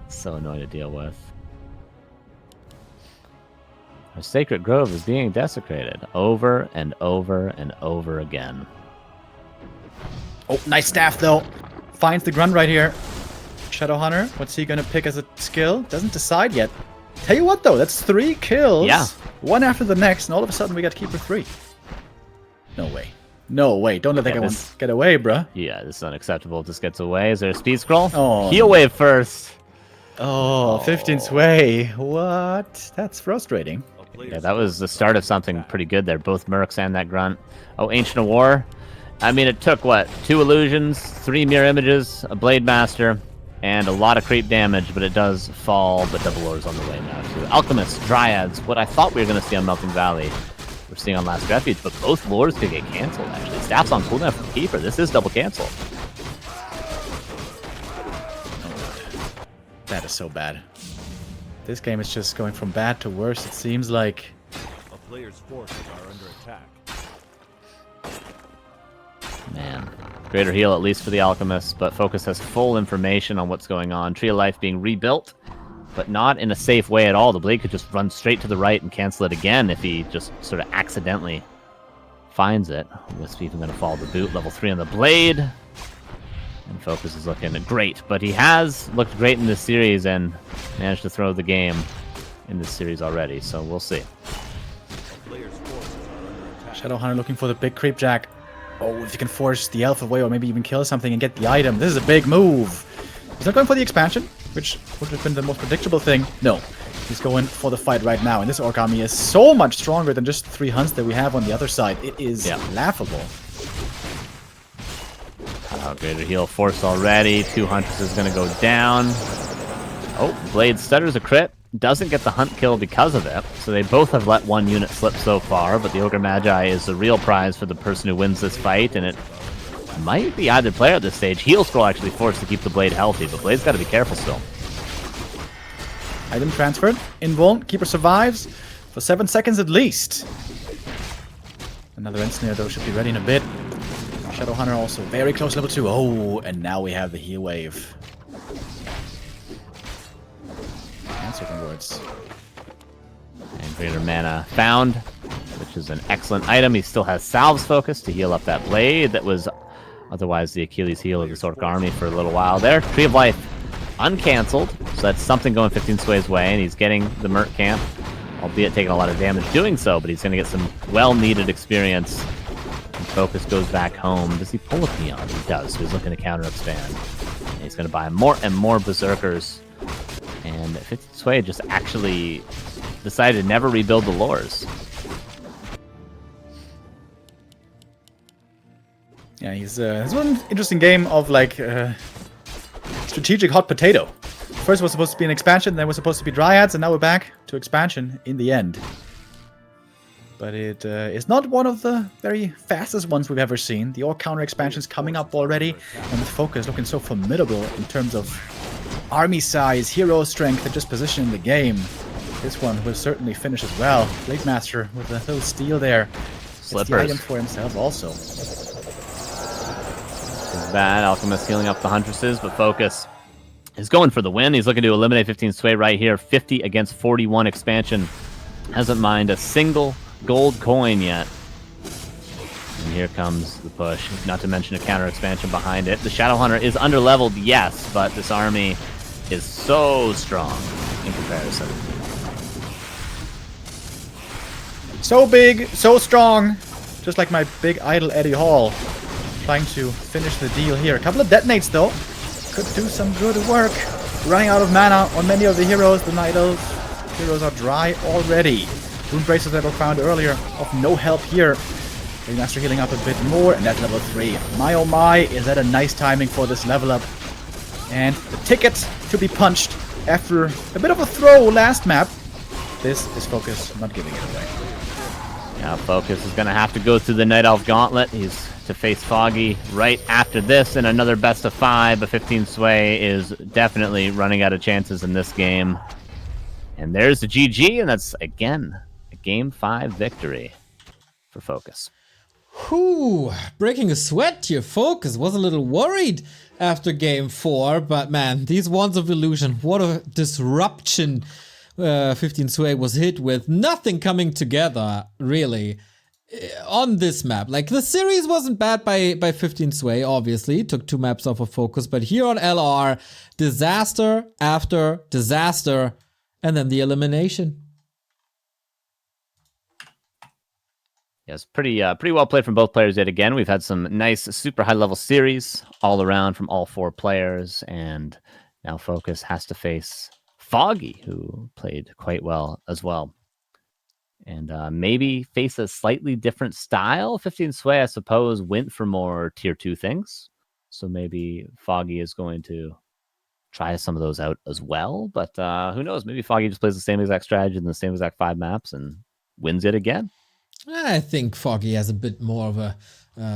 So annoying to deal with. Our Sacred Grove is being desecrated over and over and over again. Oh, nice staff though. Finds the grunt right here. Shadow Hunter, what's he gonna pick as a skill? Doesn't decide yet. Tell you what though, that's 3 kills. Yeah. One after the next, and all of a sudden we got Keeper 3. No way. No way. Don't let that one get away, bruh. Yeah, this is unacceptable. This gets away. Is there a speed scroll? Oh. Heal wave first. Oh, 15 Sway. What? That's frustrating. Yeah, that was the start of something pretty good there. Both mercs and that grunt. Oh, Ancient of War. I mean, it took, what, 2 illusions, 3 mirror images, a Blade Master, and a lot of creep damage, but it does fall, but Double Lore is on the way now, too. Alchemists, Dryads, what I thought we were going to see on Melting Valley, we're seeing on Last Refuge, but both lores could get canceled, actually. Staff's on cooldown for Keeper. This is double cancel. That is so bad. This game is just going from bad to worse, it seems like. A player's forces are under attack. Man. Greater heal, at least for the Alchemist, but FoCuS has full information on what's going on. Tree of Life being rebuilt, but not in a safe way at all. The Blade could just run straight to the right and cancel it again if he just sort of accidentally finds it. Wisp even going to follow the boot. Level 3 on the Blade. And FoCuS is looking great, but he has looked great in this series and managed to throw the game in this series already, so we'll see. Shadow Hunter looking for the big creep jack. Oh, if you can force the elf away or maybe even kill something and get the item. This is a big move. He's not going for the expansion, which would have been the most predictable thing. No, he's going for the fight right now. And this Orc army is so much stronger than just 3 hunts that we have on the other side. It is laughable. Greater heal force already. 2 hunters is going to go down. Oh, Blade stutters a crit. Doesn't get the hunt kill because of it. So they both have let 1 unit slip so far, but the Ogre Magi is the real prize for the person who wins this fight, and it might be either player at this stage. Heal scroll actually forced to keep the Blade healthy, but Blade's got to be careful still. Item transferred. Invuln. Keeper survives for 7 seconds at least. Another Ensnare though should be ready in a bit. Shadow Hunter also very close level 2. Oh, and now we have the heal wave. Answering words. And greater mana found, which is an excellent item. He still has Salve's focus to heal up that Blade that was otherwise the Achilles heel of the Orc army for a little while there. Tree of Life uncancelled, so that's something going 15 Sway's way, and he's getting the Merc camp, albeit taking a lot of damage doing so, but he's going to get some well-needed experience. And FoCuS goes back home. Does he pull a Peon? He does, so he's looking to counter-expand. And he's going to buy more and more Berserkers. And 15 Sway just actually decided to never rebuild the lores. Yeah, it's one interesting game of like strategic hot potato. First was supposed to be an expansion, then was supposed to be Dryads, and now we're back to expansion in the end. But it is not one of the very fastest ones we've ever seen. The Orc counter expansion's coming up already, and with FoCuS looking so formidable in terms of army size, hero strength, and just position in the game. This one will certainly finish as well. Blade Master with a little steal there. Slippers. It's the item for himself also. Bad. Alchemist healing up the Huntresses, but FoCuS is going for the win. He's looking to eliminate 15 Sway right here. 50 against 41 expansion. Hasn't mined a single gold coin yet. And here comes the push, not to mention a counter expansion behind it. The Shadow Hunter is under-leveled, yes, but this army is so strong in comparison. So big, so strong. Just Just like my big idol Eddie Hall. Trying to finish the deal here. A couple of detonates though. Could do some good work. Running out of mana on many of the heroes. The Night Elves heroes are dry already. Rune Bracers that were found earlier of no help here. Blade Master healing up a bit more, and that's level 3. My oh my, is that a nice timing for this level up. And the ticket to be punched after a bit of a throw last map. This is FoCuS not giving it away. Yeah, FoCuS is going to have to go through the Night Elf Gauntlet. He's to face Foggy right after this in another best of 5, but 15 Sway is definitely running out of chances in this game. And there's the GG, and that's, again, a Game 5 victory for FoCuS. Whew, breaking a sweat here. FoCuS was a little worried after game 4, but man, these Wands of Illusion, what a disruption 15 Sway was hit with. Nothing coming together, really, on this map. Like, the series wasn't bad by 15 Sway, obviously. Took 2 maps off of FoCuS, but here on LR, disaster after disaster, and then the elimination. Yes, pretty well played from both players yet again. We've had some nice, super high-level series all around from all 4 players, and now FoCuS has to face Foggy, who played quite well as well. And maybe face a slightly different style. 15 Sway, I suppose, went for more Tier 2 things, so maybe Foggy is going to try some of those out as well, but who knows? Maybe Foggy just plays the same exact strategy in the same exact 5 maps and wins it again. I think Foggy has a bit more of a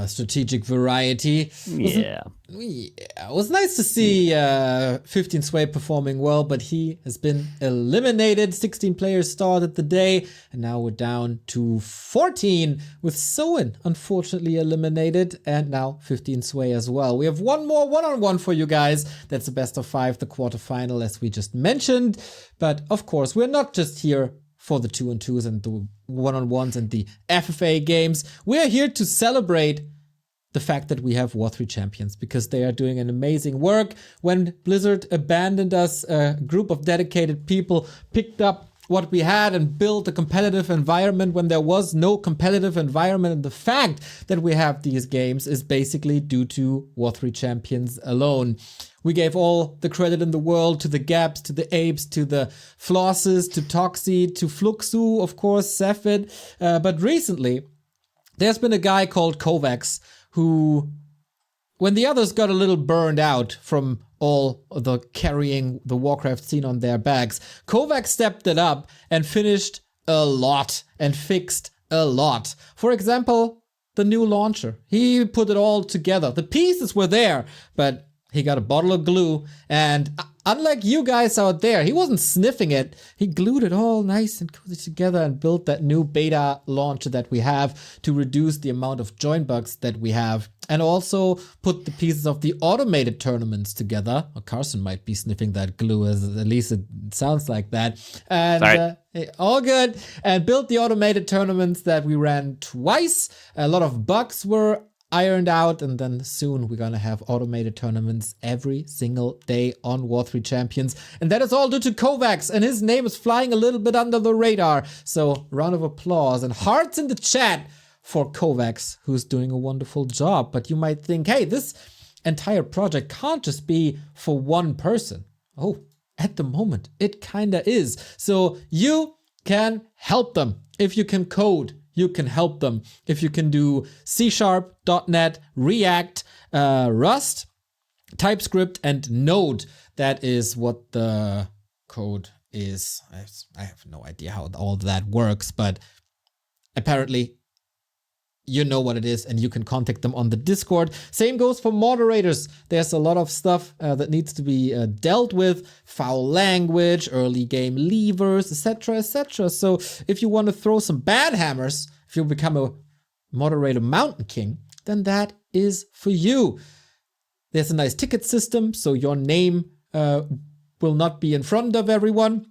strategic variety. Yeah. It was nice to see 15 Sway performing well, but he has been eliminated. 16 players started the day, and now we're down to 14 with Soin unfortunately eliminated, and now 15 Sway as well. We have one more one-on-one for you guys. That's the best of 5, the quarterfinal, as we just mentioned. But of course, we're not just here for the 2-on-2s and the one-on-ones and the FFA games. We're here to celebrate the fact that we have W3Champions, because they are doing an amazing work. When Blizzard abandoned us, a group of dedicated people picked up what we had and built a competitive environment when there was no competitive environment. And the fact that we have these games is basically due to W3Champions alone. We gave all the credit in the world to the Gaps, to the Apes, to the Flosses, to Toxie, to Fluxu, of course, Cephid. But recently, there's been a guy called Kovacs who, when the others got a little burned out from all the carrying the Warcraft scene on their backs, Kovacs stepped it up and finished a lot and fixed a lot. For example, the new launcher. He put it all together. The pieces were there, but he got a bottle of glue, and unlike you guys out there, he wasn't sniffing it. He glued it all nice and cozy together and built that new beta launcher that we have to reduce the amount of join bugs that we have, and also put the pieces of the automated tournaments together. Well, Carson might be sniffing that glue, as at least it sounds like that. And all good. And built the automated tournaments that we ran twice. A lot of bugs were ironed out, and then soon we're gonna have automated tournaments every single day on W3Champions, and that is all due to Kovacs, and his name is flying a little bit under the radar. So round of applause and hearts in the chat for Kovacs, who's doing a wonderful job. But you might think, hey, this entire project can't just be for one person. Oh, at the moment it kinda is. So you can help them. If you can code, you can help them. If you can do C#, .NET, React, Rust, TypeScript, and Node, that is what the code is. I have no idea how all that works, but apparently you know what it is, and you can contact them on the Discord. Same goes for moderators. There's a lot of stuff that needs to be dealt with. Foul language, early game levers, etc., etc. So if you want to throw some bad hammers, if you become a moderator mountain king, then that is for you. There's a nice ticket system, so your name will not be in front of everyone,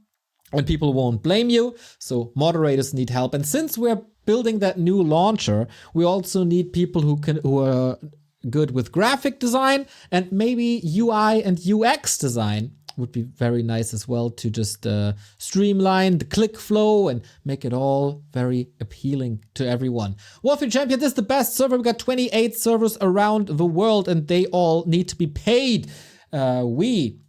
and people won't blame you. So moderators need help. And since we're building that new launcher, we also need people who are good with graphic design and maybe UI and UX design. would be very nice as well to just streamline the click flow and make it all very appealing to everyone. War3Champions is the best server. We got 28 servers around the world and they all need to be paid. We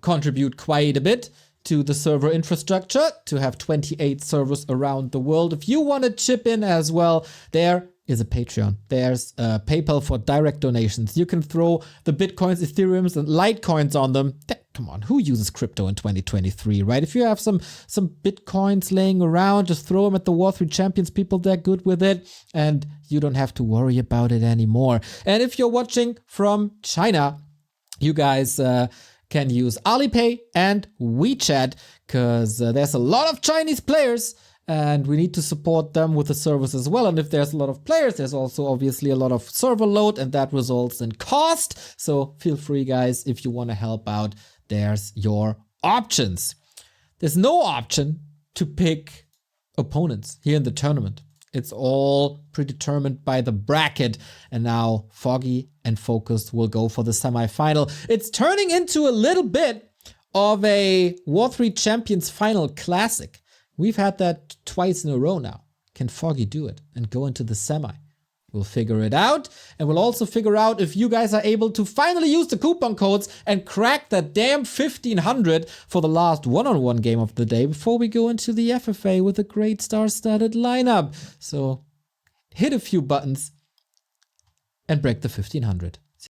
contribute quite a bit to the server infrastructure to have 28 servers around the world. If you want to chip in as well, there is a Patreon. There's PayPal for direct donations. You can throw the Bitcoins, Ethereums, and Litecoins on them. Come on, who uses crypto in 2023, right? If you have some Bitcoins laying around, just throw them at the War3Champions people. They're good with it, and you don't have to worry about it anymore. And if you're watching from China, you guys can use Alipay and WeChat, because there's a lot of Chinese players and we need to support them with the servers as well. And if there's a lot of players, there's also obviously a lot of server load and that results in cost. So feel free, guys, if you want to help out, there's your options. There's no option to pick opponents here in the tournament. It's all predetermined by the bracket. And now Foggy and FoCuS will go for the semifinal. It's turning into a little bit of a War3Champions final classic. We've had that twice in a row now. Can Foggy do it and go into the semi? We'll figure it out. And we'll also figure out if you guys are able to finally use the coupon codes and crack that damn 1500 for the last one-on-one game of the day before we go into the FFA with a great star-studded lineup. So hit a few buttons and break the 1500.